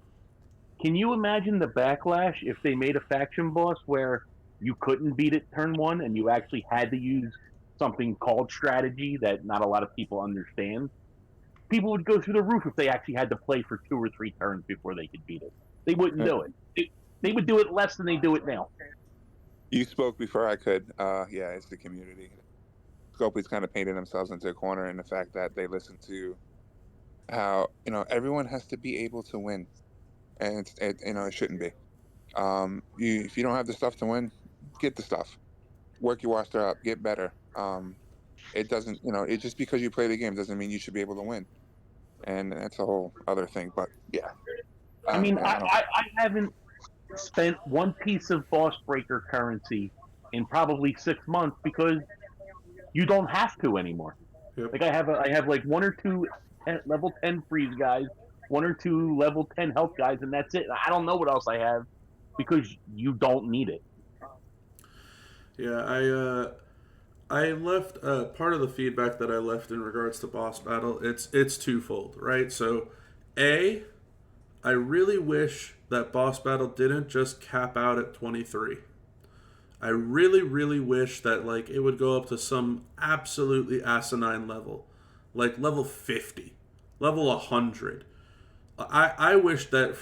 Can you imagine the backlash if they made a faction boss where you couldn't beat it turn one and you actually had to use something called strategy that not a lot of people understand? People would go through the roof if they actually had to play for 2 or 3 turns before they could beat it. They wouldn't do it. They would do it less than they do it now. You spoke before I could. Yeah, it's the community. Scopely's kind of painted themselves into a corner in the fact that they listen to how, everyone has to be able to win. And, it shouldn't be. If you don't have the stuff to win, get the stuff. Work your roster up. Get better. It doesn't, it's just because you play the game doesn't mean you should be able to win. And that's a whole other thing. But, yeah. I haven't spent one piece of boss breaker currency in probably 6 months because you don't have to anymore. Yep. Like I have like 1 or 2 level 10 freeze guys, 1 or 2 level 10 health guys, and that's it. I don't know what else I have because you don't need it. Yeah, I left part of the feedback that I left in regards to boss battle. It's twofold, right? So, I really wish that boss battle didn't just cap out at 23. I really, really wish that it would go up to some absolutely asinine level, like level 50, level 100. I wish that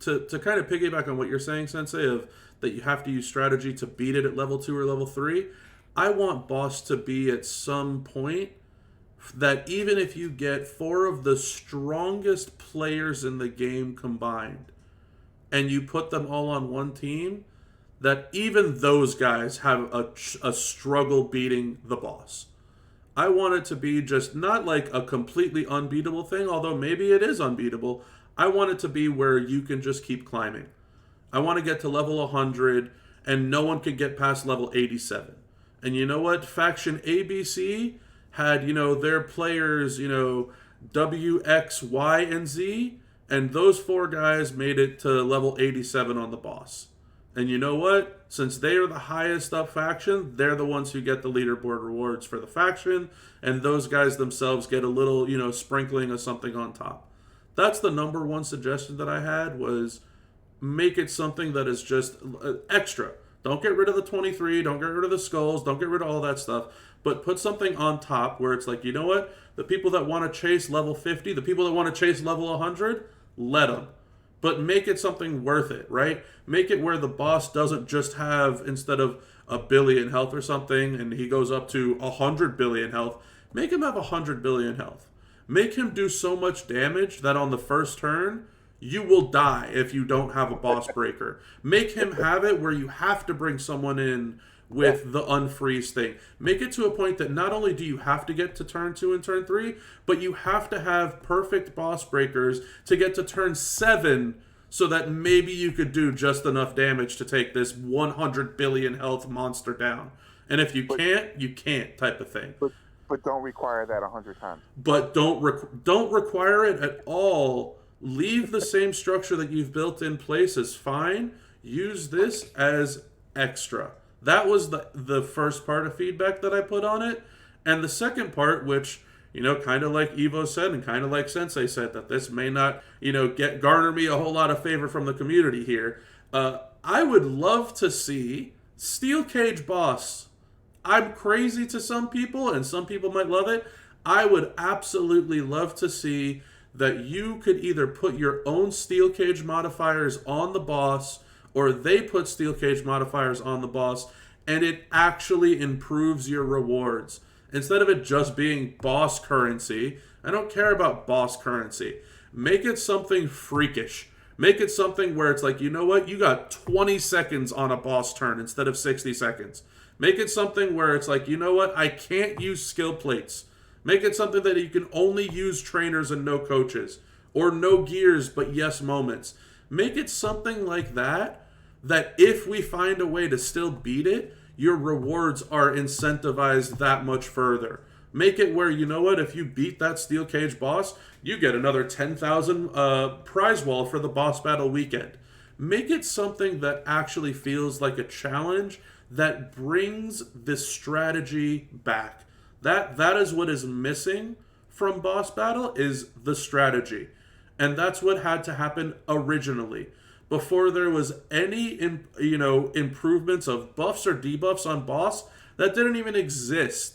to kind of piggyback on what you're saying, Sensei, of that you have to use strategy to beat it at level 2 or level 3. I want boss to be at some point that even if you get 4 of the strongest players in the game combined and you put them all on one team, that even those guys have a struggle beating the boss. I want it to be just not like a completely unbeatable thing, although maybe it is unbeatable. I want it to be where you can just keep climbing. I want to get to level 100 and no one can get past level 87. And you know what? Faction ABC had, their players, W, X, Y, and Z, and those 4 guys made it to level 87 on the boss. And you know what? Since they are the highest up faction, they're the ones who get the leaderboard rewards for the faction, and those guys themselves get a little, sprinkling of something on top. That's the number one suggestion that I had, was make it something that is just extra. Don't get rid of the 23, don't get rid of the skulls, don't get rid of all that stuff, but put something on top where it's like, you know what? The people that want to chase level 50, the people that want to chase level 100, let them. But make it something worth it, right? Make it where the boss doesn't just have, instead of 1 billion health or something, and he goes up to 100 billion health, make him have 100 billion health. Make him do so much damage that on the first turn, you will die if you don't have a boss breaker. Make him have it where you have to bring someone in with the unfreeze thing. Make it to a point that not only do you have to get to turn 2 and turn 3, but you have to have perfect boss breakers to get to turn 7 so that maybe you could do just enough damage to take this 100 billion health monster down. And if you can't type of thing. But don't require that 100 times. But don't require it at all. Leave the same structure that you've built in place is fine. Use this as extra. That was the first part of feedback that I put on it. And the second part, which, kind of like Evo said and kind of like Sensei said, that this may not, garner me a whole lot of favor from the community here. I would love to see Steel Cage Boss. I'm crazy to some people, and some people might love it. I would absolutely love to see that you could either put your own Steel Cage modifiers on the boss, or they put Steel Cage modifiers on the boss, and it actually improves your rewards. Instead of it just being boss currency, I don't care about boss currency. Make it something freakish. Make it something where it's like, you know what? You got 20 seconds on a boss turn instead of 60 seconds. Make it something where it's like, you know what? I can't use skill plates. Make it something that you can only use trainers and no coaches. Or no gears, but yes moments. Make it something like that that if we find a way to still beat it, your rewards are incentivized that much further. Make it where, you know what, if you beat that steel cage boss, you get another 10,000 prize wall for the boss battle weekend. Make it something that actually feels like a challenge that brings this strategy back. That is what is missing from boss battle, is the strategy. And that's what had to happen originally. Before there was any improvements of buffs or debuffs on boss, that didn't even exist.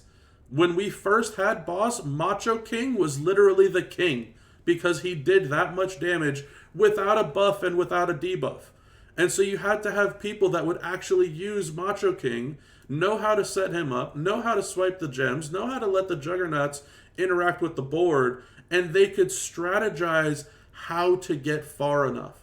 When we first had boss, Macho King was literally the king because he did that much damage without a buff and without a debuff. And so you had to have people that would actually use Macho King, know how to set him up, know how to swipe the gems, know how to let the juggernauts interact with the board, and they could strategize how to get far enough.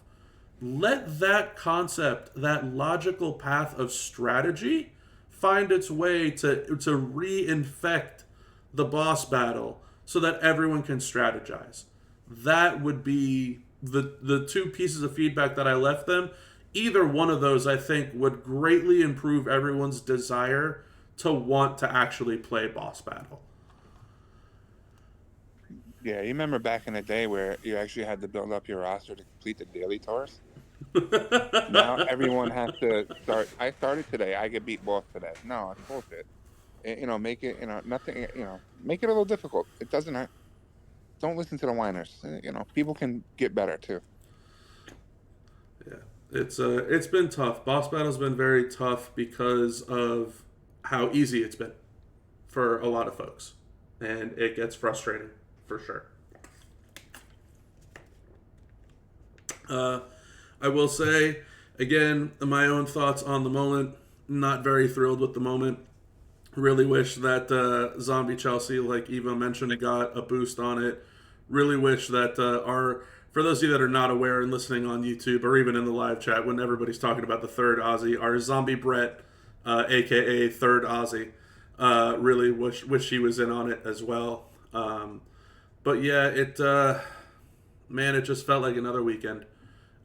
Let that concept, that logical path of strategy, find its way to reinfect the boss battle so that everyone can strategize. That would be the two pieces of feedback that I left them. Either one of those, I think, would greatly improve everyone's desire to want to actually play boss battle. Yeah, you remember back in the day where you actually had to build up your roster to complete the daily tours? Now everyone has to start. I started today. I get beat boss today. No, it's bullshit. Make it. Nothing. Make it a little difficult. It doesn't hurt. Don't listen to the whiners. People can get better too. Yeah, it's been tough. Boss battle's been very tough because of how easy it's been for a lot of folks, and it gets frustrating for sure. I will say, again, my own thoughts on the moment. Not very thrilled with the moment. Really wish that Zombie Chelsea, like Eva mentioned, got a boost on it. Really wish that for those of you that are not aware and listening on YouTube or even in the live chat, when everybody's talking about the third Aussie, our Zombie Brett, a.k.a. Third Aussie, really wish he was in on it as well. But yeah, it just felt like another weekend.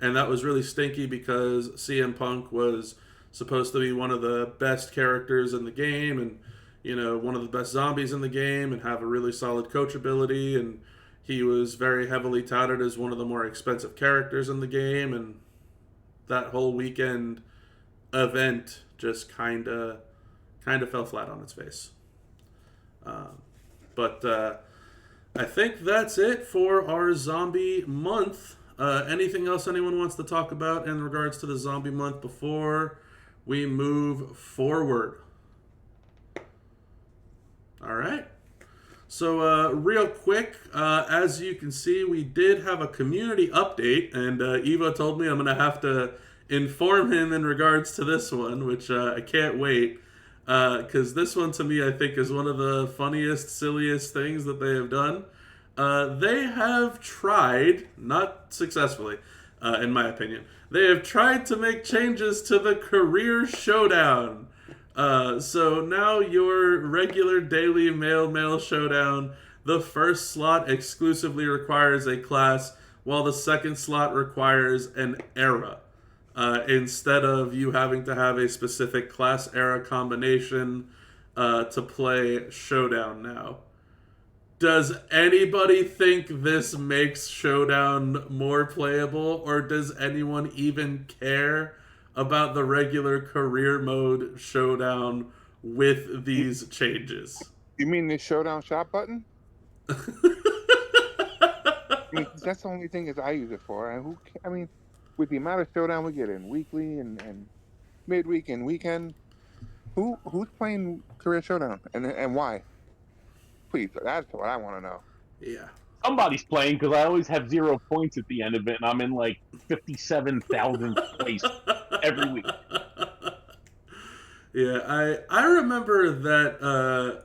And that was really stinky because CM Punk was supposed to be one of the best characters in the game and, one of the best zombies in the game and have a really solid coach ability. And he was very heavily touted as one of the more expensive characters in the game. And that whole weekend event just kind of fell flat on its face. But I think that's it for our zombie month. Anything else anyone wants to talk about in regards to the zombie month before we move forward? All right. So real quick, as you can see, we did have a community update, and Evo told me I'm going to have to inform him in regards to this one, which I can't wait, because this one to me I think is one of the funniest, silliest things that they have done. They have tried, not successfully, in my opinion, they have tried to make changes to the career showdown. So now your regular daily male showdown, the first slot exclusively requires a class, while the second slot requires an era. Instead of you having to have a specific class era combination to play showdown now. Does anybody think this makes Showdown more playable, or does anyone even care about the regular career mode Showdown with these changes? You mean the Showdown shop button? That's the only thing is I use it for. And with the amount of Showdown we get in weekly and midweek and weekend, who's playing Career Showdown and why? Please, that's what I want to know. Yeah. Somebody's playing because I always have 0 points at the end of it, and I'm in like 57,000th place every week. Yeah, I remember that,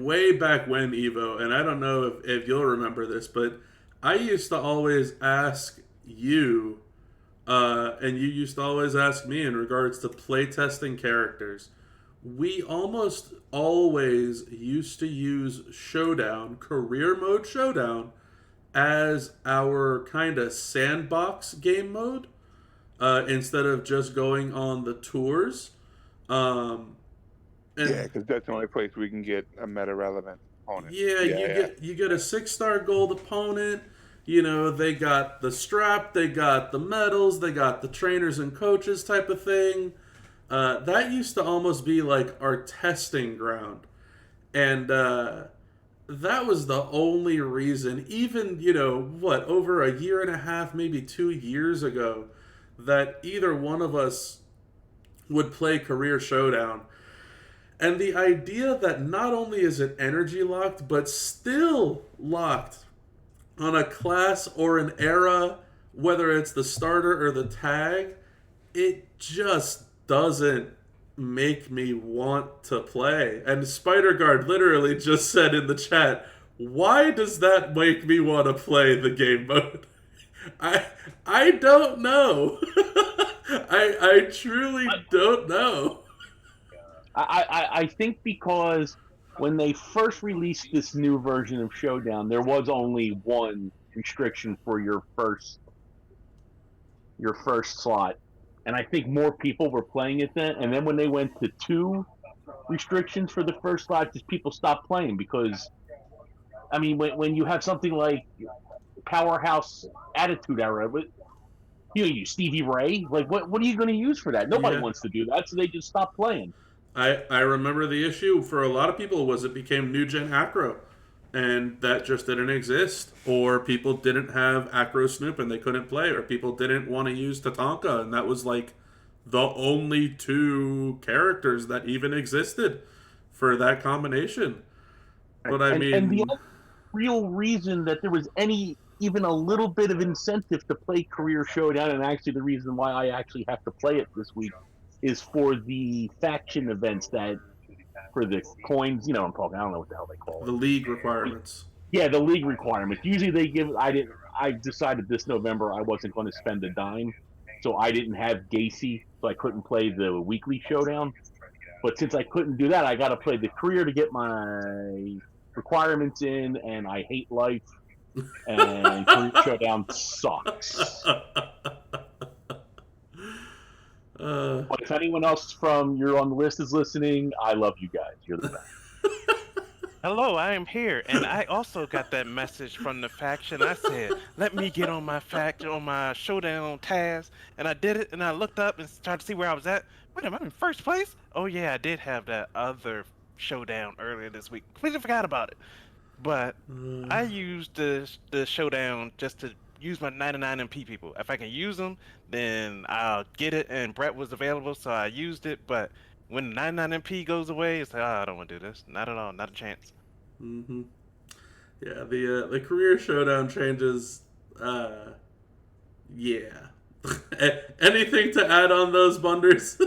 way back when, Evo, and I don't know if you'll remember this, but I used to always ask you, and you used to always ask me in regards to playtesting characters. We almost always used to use Showdown, career mode Showdown, as our kind of sandbox game mode. instead of just going on the tours. And Yeah, because that's the only place we can get a meta relevant opponent. yeah, you get a 6-star gold opponent. You know, they got the strap, they got the medals, they got the trainers and coaches type of thing. That used to almost be like our testing ground. And that was the only reason, even, you know, what, over a year and a half, maybe 2 years ago, that either one of us would play Career Showdown. And the idea that not only is it energy locked, but still locked on a class or an era, whether it's the starter or the tag, it just doesn't make me want to play. And Spider Guard literally just said in the chat, why does that make me want to play the game mode? I don't know. I truly don't know. I think because when they first released this new version of Showdown, there was only one restriction for your first slot, and I think more people were playing it then. And then when they went to 2 restrictions for the first slot, just people stopped playing because, I mean, when you have something like Powerhouse Attitude Era, you use Stevie Ray. Like, what are you going to use for that? Nobody wants to do that, so they just stopped playing. I remember the issue for a lot of people was it became New Gen Acro, and that just didn't exist. Or people didn't have Acro Snoop and they couldn't play, or people didn't want to use Tatanka, and that was like the only 2 characters that even existed for that combination. But I mean, and the only real reason that there was even a little bit of incentive to play Career Showdown, and actually the reason why I actually have to play it this week, is for the faction events for the coins, you know what I'm talking, I don't know what the hell they call it. The league requirements. Yeah, the league requirements. Usually they give, I decided this November I wasn't going to spend a dime, so I didn't have Gacy, so I couldn't play the weekly showdown. But since I couldn't do that, I got to play the career to get my requirements in, and I hate life, and Career Showdown sucks. But if anyone else from you're on the list is listening, I love you guys. You're the best. Hello, I am here, and I also got that message from the faction. I said, let me get on my faction, on my showdown task, and I did it, and I looked up and tried to see where I was at. Wait a minute, I'm in first place? Oh yeah, I did have that other showdown earlier this week. Completely forgot about it. But I used the showdown just to use my 99 MP people. If I can use them, then I'll get it, and Brett was available, so I used it, but when the 99 MP goes away, it's like, I don't want to do this. Not at all. Not a chance. Mm-hmm. Yeah, the Career Showdown changes, yeah. Anything to add on those, Bunders?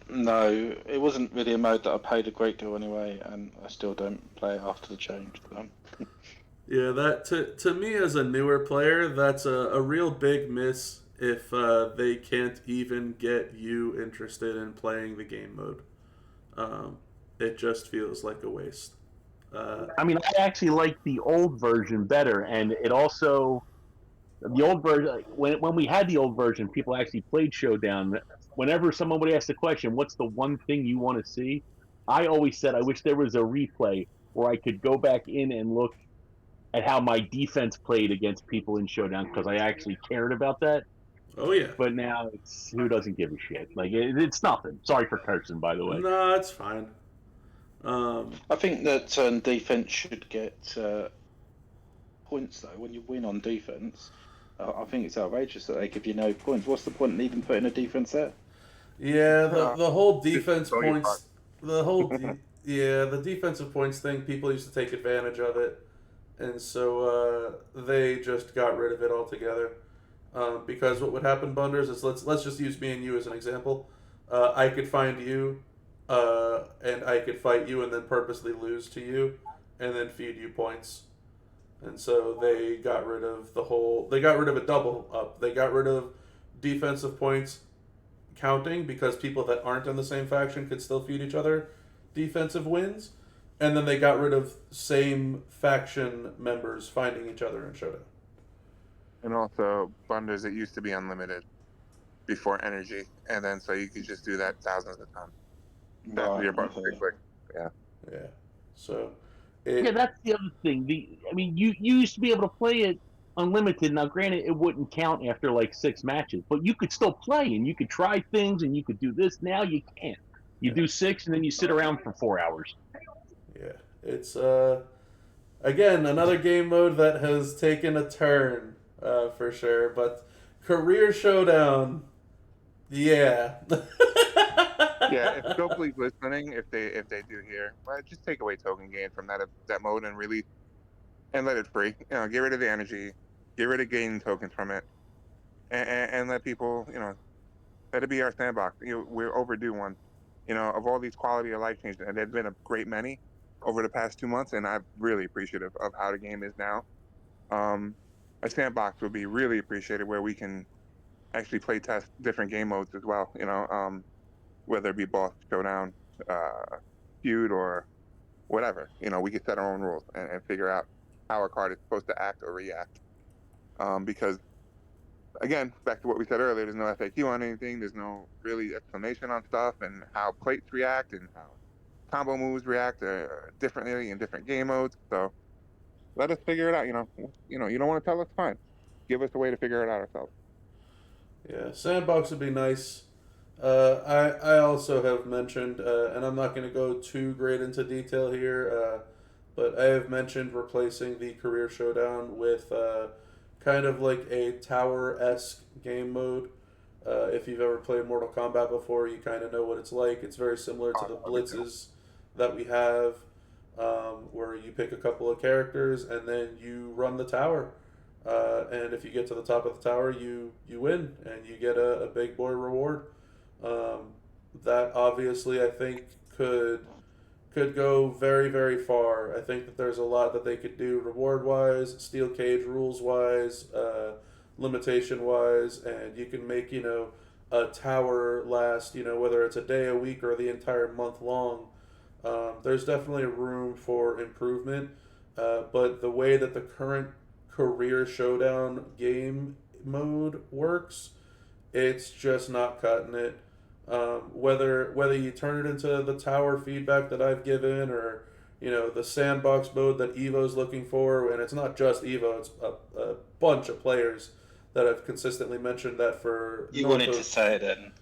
No, it wasn't really a mode that I paid a great deal anyway, and I still don't play it after the change. Yeah, that to me as a newer player, that's a real big miss if they can't even get you interested in playing the game mode. It just feels like a waste. I mean, I actually like the old version better, and it also, the old version, when we had the old version, people actually played Showdown. Whenever someone would ask the question, what's the one thing you want to see? I always said, I wish there was a replay where I could go back in and look at how my defense played against people in Showdown, because I actually cared about that. Oh, yeah. But now it's, who doesn't give a shit? Like, it's nothing. Sorry for cursing, by the way. No, it's fine. I think that defense should get points, though. When you win on defense, I think it's outrageous that they give you no points. What's the point in even putting a defense there? Yeah, the whole defense points, the defensive points thing, people used to take advantage of it, and so they just got rid of it altogether. Because what would happen, Bunders, is let's just use me and you as an example. I could find you, and I could fight you and then purposely lose to you, and then feed you points. And so they got rid of they got rid of a double up. They got rid of defensive points counting because people that aren't in the same faction could still feed each other defensive wins. And then they got rid of same faction members finding each other in Showdown. And also, bundles that used to be unlimited before energy, and then so you could just do that thousands of times. That's Right. your button Okay. pretty quick. Yeah. Yeah. So Yeah, it that's the other thing. I mean, you used to be able to play it unlimited. Now, granted, it wouldn't count after like 6 matches, but you could still play and you could try things and you could do this. Now you can't. You Yeah. do 6 and then you sit around for 4 hours. yeah. It's again another game mode that has taken a turn for sure, but career showdown. Yeah. Yeah, if Scopely's listening, if they do hear, well, just take away token gain from that mode and release and let it free. Get rid of the energy, get rid of gaining tokens from it, and let people, let it be our sandbox. We're overdue one. Of all these quality of life changes, and there's been a great many over the past 2 months, and I'm really appreciative of how the game is now. A sandbox would be really appreciated where we can actually play test different game modes as well. Whether it be boss showdown, feud, or whatever. We could set our own rules and figure out how a card is supposed to act or react. Because again, back to what we said earlier, there's no FAQ on anything. There's no really explanation on stuff and how plates react and how combo moves react differently in different game modes. So let us figure it out. You don't want to tell us, fine. Give us a way to figure it out ourselves. Yeah, sandbox would be nice. I also have mentioned, and I'm not going to go too great into detail here, but I have mentioned replacing the career showdown with kind of like a tower-esque game mode. If you've ever played Mortal Kombat before, you kind of know what it's like. It's very similar to the blitzes that we have, where you pick a couple of characters and then you run the tower. And if you get to the top of the tower, you win and you get a big boy reward. That obviously I think could go very, very far. I think that there's a lot that they could do reward wise, steel cage rules wise, limitation wise, and you can make a tower last whether it's a day, a week, or the entire month long. There's definitely room for improvement, but the way that the current career showdown game mode works, it's just not cutting it. Whether you turn it into the tower feedback that I've given, or the sandbox mode that Evo's looking for, and it's not just Evo, it's a bunch of players that have consistently mentioned that for. You wanted to say it then.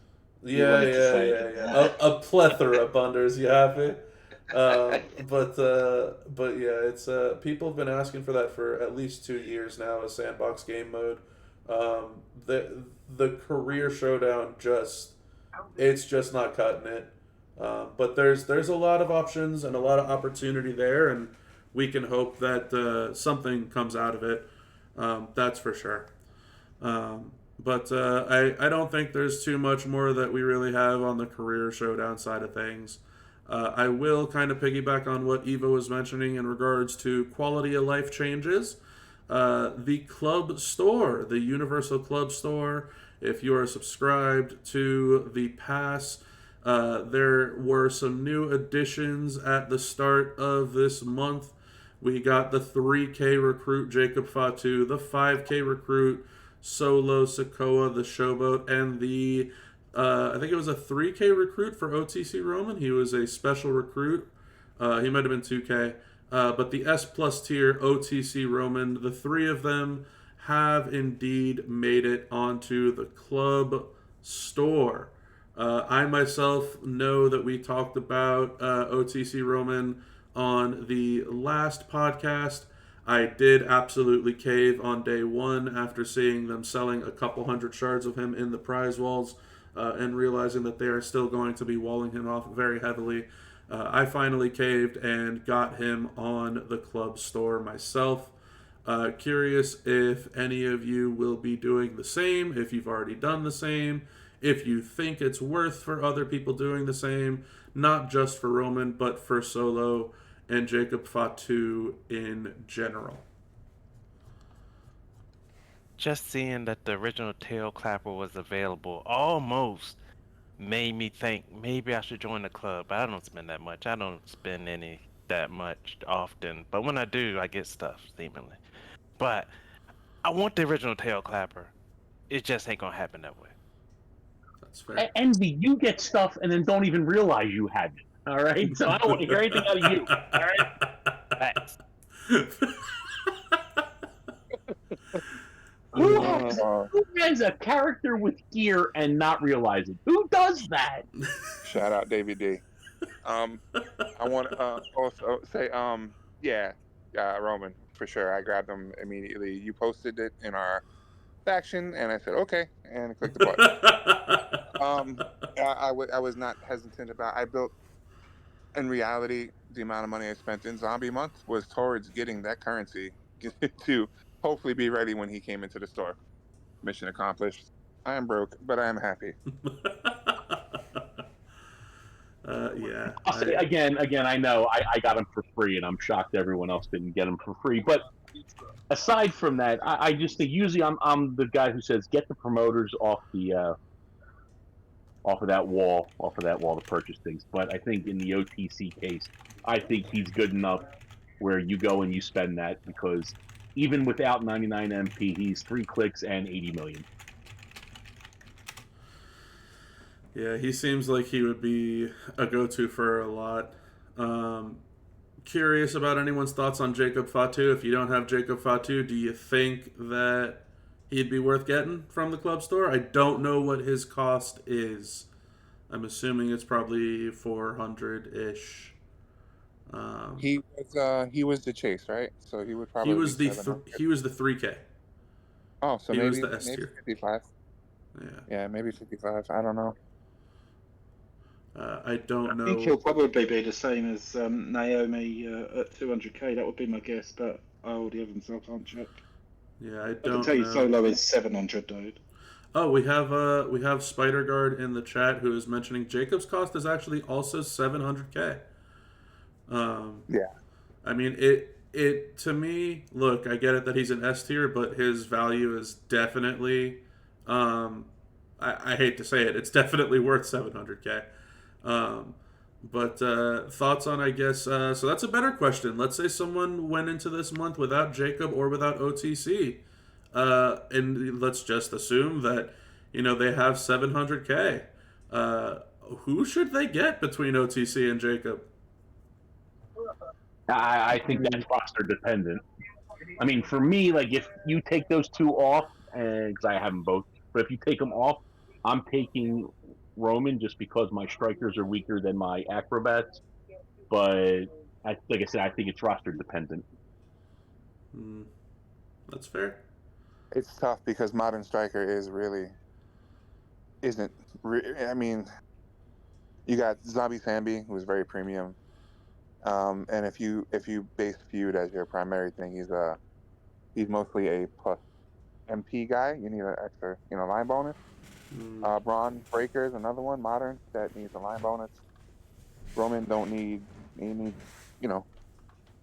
Yeah. A plethora of bunders, you happy? But yeah, it's people have been asking for that for at least 2 years now. A sandbox game mode. The career showdown it's just not cutting it. But there's a lot of options and a lot of opportunity there, and we can hope that something comes out of it. That's for sure. But I don't think there's too much more that we really have on the career showdown side of things. I will kind of piggyback on what Eva was mentioning in regards to quality of life changes. The club store, the Universal Club Store, if you are subscribed to the pass, there were some new additions at the start of this month. We got the 3K recruit Jacob Fatu, the 5K recruit Solo Sokoa, the Showboat, and the I think it was a 3K recruit for OTC Roman. He was a special recruit. He might have been 2K. But the S plus tier OTC Roman, the three of them have indeed made it onto the club store. I myself know that we talked about OTC Roman on the last podcast. I did absolutely cave on day one after seeing them selling a couple hundred shards of him in the prize walls and realizing that they are still going to be walling him off very heavily. I finally caved and got him on the club store myself. Curious if any of you will be doing the same, if you've already done the same, if you think it's worth for other people doing the same, not just for Roman, but for Solo and Jacob Fatu in general. Just seeing that the original tail clapper was available almost made me think maybe I should join the club. But I don't spend that much. I don't spend any that much often. But when I do, I get stuff seemingly. But I want the original tail clapper. It just ain't gonna happen that way. That's fair. Envy, you get stuff and then don't even realize you have it. All right, so I don't want to hear anything out of you. All right, Facts. who has a character with gear and not realize it? Who does that? Shout out David D. I want to also say, Roman, for sure. I grabbed him immediately. You posted it in our faction, and I said, okay, and clicked the button. I was not hesitant about. I built, in reality, the amount of money I spent in Zombie Month was towards getting that currency to hopefully be ready when he came into the store. Mission accomplished. I am broke, but I am happy. Yeah. I'll say again, I know I got them for free, and I'm shocked everyone else didn't get them for free. But aside from that, I just think usually I'm the guy who says get the promoters off of that wall to purchase things. But I think in the OTC case, I think he's good enough where you go and you spend that, because even without 99 MP, he's 3 clicks and 80 million. Yeah, he seems like he would be a go-to for a lot. Curious about anyone's thoughts on Jacob Fatu. If you don't have Jacob Fatu, do you think that he'd be worth getting from the club store? I don't know what his cost is. I'm assuming it's probably 400-ish. He was the chase, right? So he would probably he was the he was the 3K. Oh, so he maybe was the S maybe tier. 55. Yeah, maybe 55. I don't know. I don't know. I think he'll probably be the same as Naomi at 200k. That would be my guess, but I already have him, so I can't check. Yeah, I I don't can tell you know. Solo is 700, dude. Oh, we have Spider Guard in the chat who is mentioning Jacob's cost is actually also 700k. Yeah. I mean, it to me, look, I get it that he's an S tier, but his value is definitely, I hate to say it, it's definitely worth 700k. But thoughts on, I guess, so that's a better question. Let's say someone went into this month without Jacob or without OTC, and let's just assume that, they have 700k. Who should they get between OTC and Jacob? I think that's roster dependent. I mean, for me, like, if you take those two off, because I have them both, but if you take them off, I'm taking Roman just because my strikers are weaker than my acrobats. But like I said, I think it's roster dependent. That's fair. It's tough because Modern Striker isn't. I mean, you got Zombie Sambi, who's very premium. And if you base feud as your primary thing, he's mostly a plus MP guy. You need an extra line bonus. Braun Breaker is another one, modern, that needs a line bonus. Roman he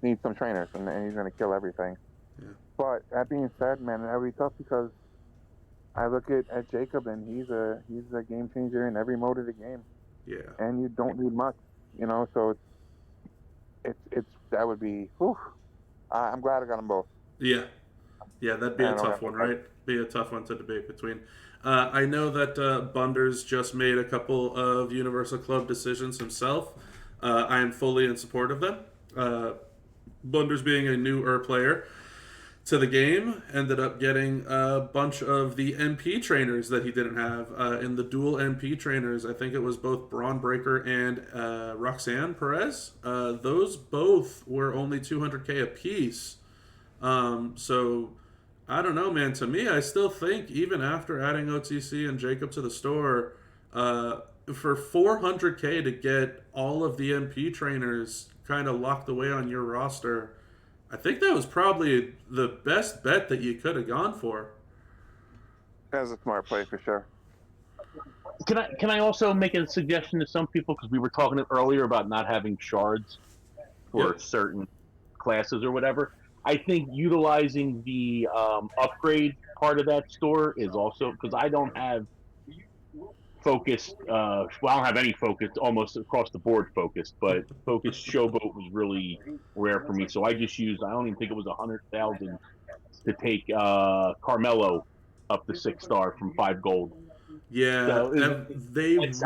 needs some trainers, and he's gonna kill everything. Yeah. But that being said, man, that'll be tough because I look at Jacob, and he's a game changer in every mode of the game. Yeah. And you don't need much, so it's that would be. Whew, I'm glad I got them both. Yeah, that'd be a tough one, right? Be a tough one to debate between. I know that Bunders just made a couple of Universal Club decisions himself. I am fully in support of them. Bunders, being a newer player to the game, ended up getting a bunch of the MP trainers that he didn't have. In the dual MP trainers, I think it was both Braun Breaker and Roxanne Perez. Those both were only 200k a piece. So I don't know, man. To me, I still think even after adding OTC and Jacob to the store, for 400k to get all of the MP trainers kind of locked away on your roster, I think that was probably the best bet that you could have gone for. That was a smart play for sure. Can I also make a suggestion to some people, because we were talking earlier about not having shards for certain classes or whatever. I think utilizing the upgrade part of that store is also, because I don't have focused, I don't have any focus, almost across the board focused, but focused Showboat was really rare for me. So I just used, I don't even think it was 100,000 to take Carmelo up to 6-star from 5 gold. Yeah, So they that's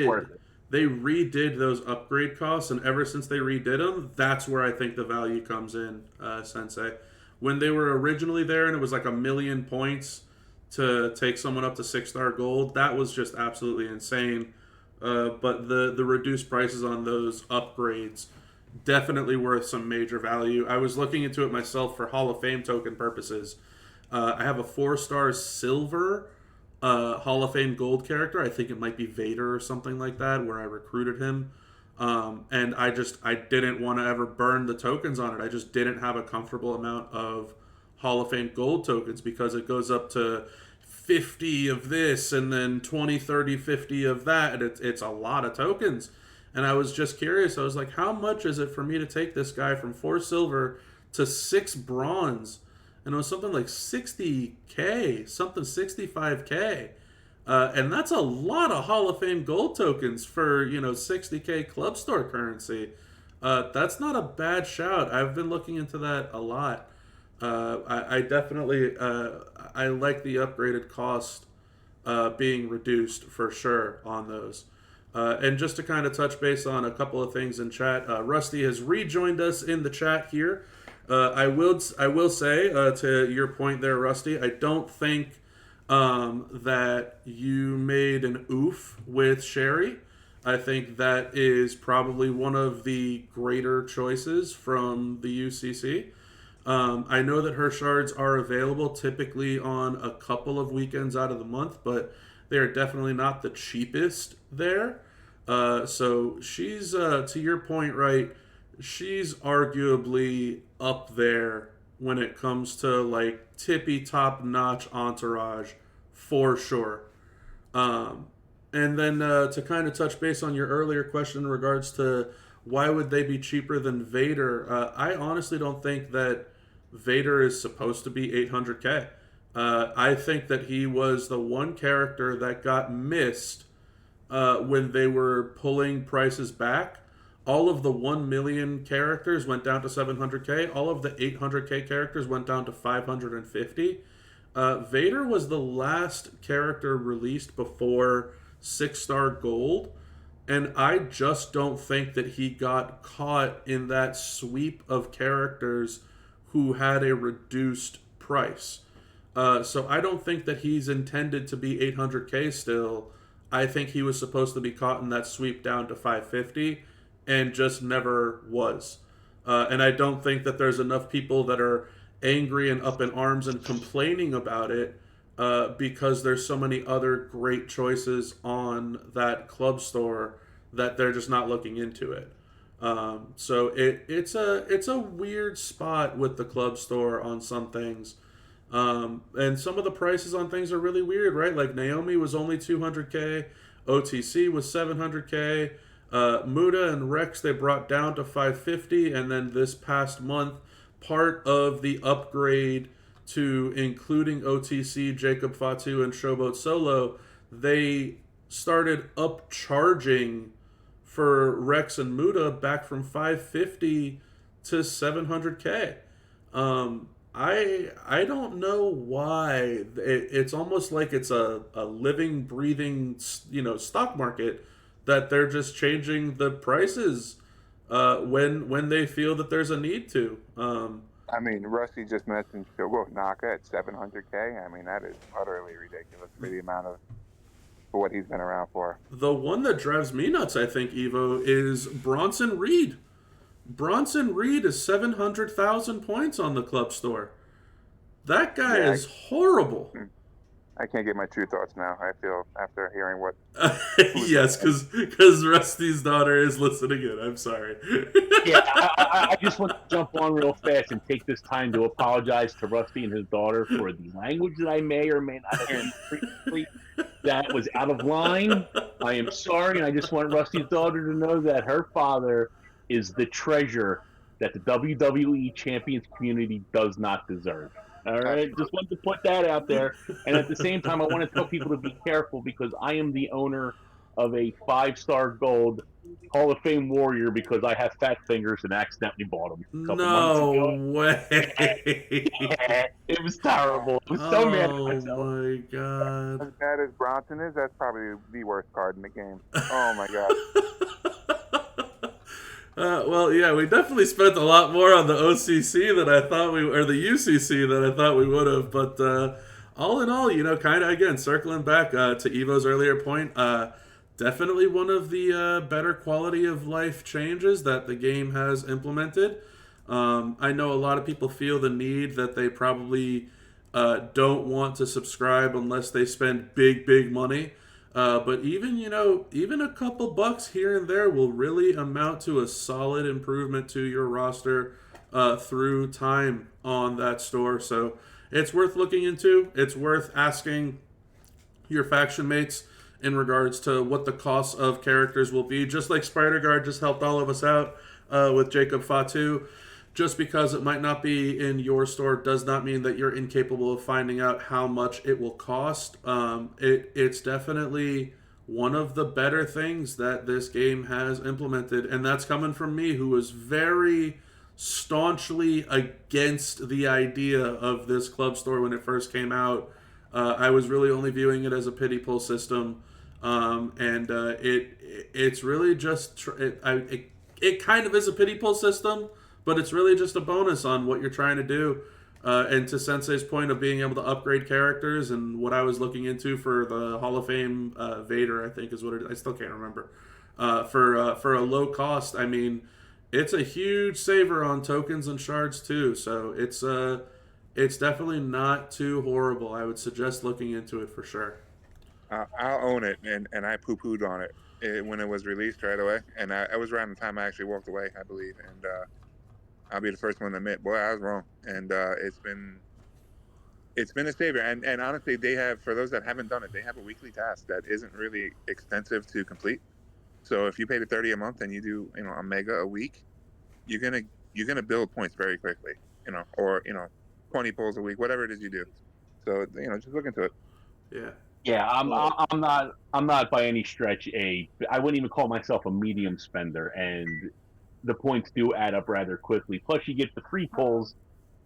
worth it. redid those upgrade costs, and ever since they redid them, that's where I think the value comes in, Sensei. When they were originally there and it was like 1,000,000 points to take someone up to 6-star gold, that was just absolutely insane. But the reduced prices on those upgrades definitely worth some major value. I was looking into it myself for Hall of Fame token purposes. I have a 4-star silver Hall of Fame gold character. I think it might be Vader or something like that, where I recruited him. And I didn't want to ever burn the tokens on it. I just didn't have a comfortable amount of Hall of Fame gold tokens because it goes up to 50 of this and then 20, 30, 50 of that. And it's a lot of tokens. And I was just curious. I was like, how much is it for me to take this guy from 4 silver to 6 bronze? And it was something like 60K, something 65K. And that's a lot of Hall of Fame gold tokens for, 60K club store currency. That's not a bad shout. I've been looking into that a lot. I definitely I like the upgraded cost being reduced for sure on those. And just to kind of touch base on a couple of things in chat, Rusty has rejoined us in the chat here. I will say to your point there, Rusty, I don't think that you made an oof with Sherry. I think that is probably one of the greater choices from the UCC. I know that her shards are available typically on a couple of weekends out of the month, but they are definitely not the cheapest there. So she's, to your point, right, she's arguably up there when it comes to like tippy top notch entourage for sure. And then to kind of touch base on your earlier question in regards to why would they be cheaper than Vader, I honestly don't think that Vader is supposed to be 800K. I think that he was the one character that got missed when they were pulling prices back. All of the 1 million characters went down to 700K. All of the 800K characters went down to 550. Vader was the last character released before 6-star gold, and I just don't think that he got caught in that sweep of characters who had a reduced price. So I don't think that he's intended to be 800K still. I think he was supposed to be caught in that sweep down to 550 and just never was. And I don't think that there's enough people that are angry and up in arms and complaining about it because there's so many other great choices on that club store that they're just not looking into it. So it's a weird spot with the club store on some things. And some of the prices on things are really weird, right? Like Naomi was only 200K, OTC was 700K, Muda and Rex they brought down to 550, and then this past month, part of the upgrade to including OTC, Jacob Fatu, and Showboat Solo, they started upcharging for Rex and Muda back from 550 to 700K. I don't know why. It's almost like it's a living, breathing, stock market that they're just changing the prices when they feel that there's a need to. I mean, Rusty just mentioned Showboat Naka at 700K. I mean, that is utterly ridiculous for the amount of for what he's been around for. The one that drives me nuts, I think, Evo, is Bronson Reed. Bronson Reed is 700,000 points on the club store. That guy is horrible. I can't get my true thoughts now. I feel after hearing what. Yes, because Rusty's daughter is listening in. I'm sorry. Yeah, I just want to jump on real fast and take this time to apologize to Rusty and his daughter for the language that I may or may not have used previously. That was out of line. I am sorry, and I just want Rusty's daughter to know that her father is the treasure that the WWE Champions community does not deserve. All right, just wanted to put that out there. And at the same time, I want to tell people to be careful because I am the owner of a 5-star gold Hall of Fame Warrior because I have fat fingers and accidentally bought them a couple months No ago. way. It was terrible. I was so mad at Oh myself. my god. As bad as Bronson is, that's probably the worst card in the game. Oh my god. Well, yeah, we definitely spent a lot more on the OCC than I thought or the UCC than I thought we would have. But all in all, kind of again circling back to Evo's earlier point, definitely one of the better quality of life changes that the game has implemented. I know a lot of people feel the need that they probably don't want to subscribe unless they spend big money. But even a couple bucks here and there will really amount to a solid improvement to your roster through time on that store. So it's worth looking into. It's worth asking your faction mates in regards to what the cost of characters will be. Just like Spider Guard just helped all of us out with Jacob Fatu. Just because it might not be in your store does not mean that you're incapable of finding out how much it will cost. It's definitely one of the better things that this game has implemented, and that's coming from me, who was very staunchly against the idea of this club store when it first came out. I was really only viewing it as a pity pull system, and it's really just it kind of is a pity pull system. But it's really just a bonus on what you're trying to do. And to Sensei's point of being able to upgrade characters and what I was looking into for the Hall of Fame Vader, I think is what it is. I still can't remember. For a low cost, I mean, it's a huge saver on tokens and shards too. So it's definitely not too horrible. I would suggest looking into it for sure. I'll own it, and I poo-pooed on it when it was released right away. And I was around the time I actually walked away, I believe. And I'll be the first one to admit, boy, I was wrong. And it's been a savior. And honestly, they have, for those that haven't done it, they have a weekly task that isn't really extensive to complete. So if you pay the $30 a month and you do, a mega a week, you're gonna build points very quickly, or 20 pulls a week, whatever it is you do. So just look into it. Yeah. Yeah, I'm not by any stretch I wouldn't even call myself a medium spender, and the points do add up rather quickly. Plus, you get the free pulls,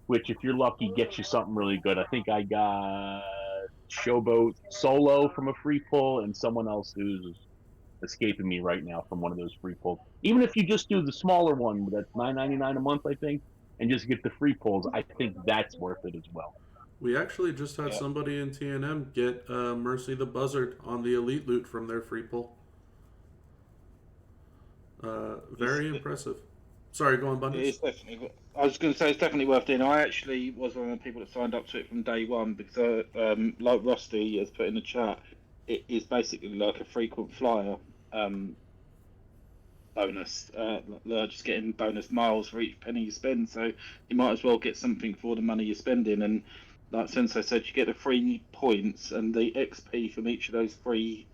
which, if you're lucky, gets you something really good. I think I got Showboat Solo from a free pull, and someone else who's escaping me right now from one of those free pulls. Even if you just do the smaller one, that's $9.99 a month, I think, and just get the free pulls, I think that's worth it as well. We actually just had somebody in TNM get Mercy the Buzzard on the Elite Loot from their free pull. Very impressive. Sorry, go on, Bundes. I was going to say it's definitely worth it. I actually was one of the people that signed up to it from day one because, like Rusty has put in the chat, it is basically like a frequent flyer bonus. Just getting bonus miles for each penny you spend, so you might as well get something for the money you're spending. And like Sensei said, you get the free points and the XP from each of those free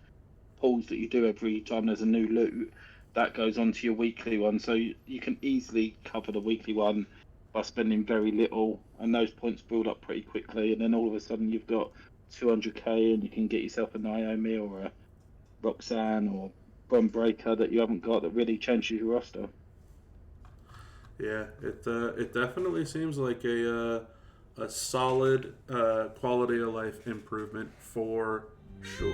pulls that you do every time there's a new loot. That goes on to your weekly one, so you can easily cover the weekly one by spending very little, and those points build up pretty quickly, and then all of a sudden you've got 200k and you can get yourself a Naomi or a Roxanne or Bron Breaker that you haven't got that really changes your roster. Yeah, it definitely seems like a solid quality of life improvement for sure.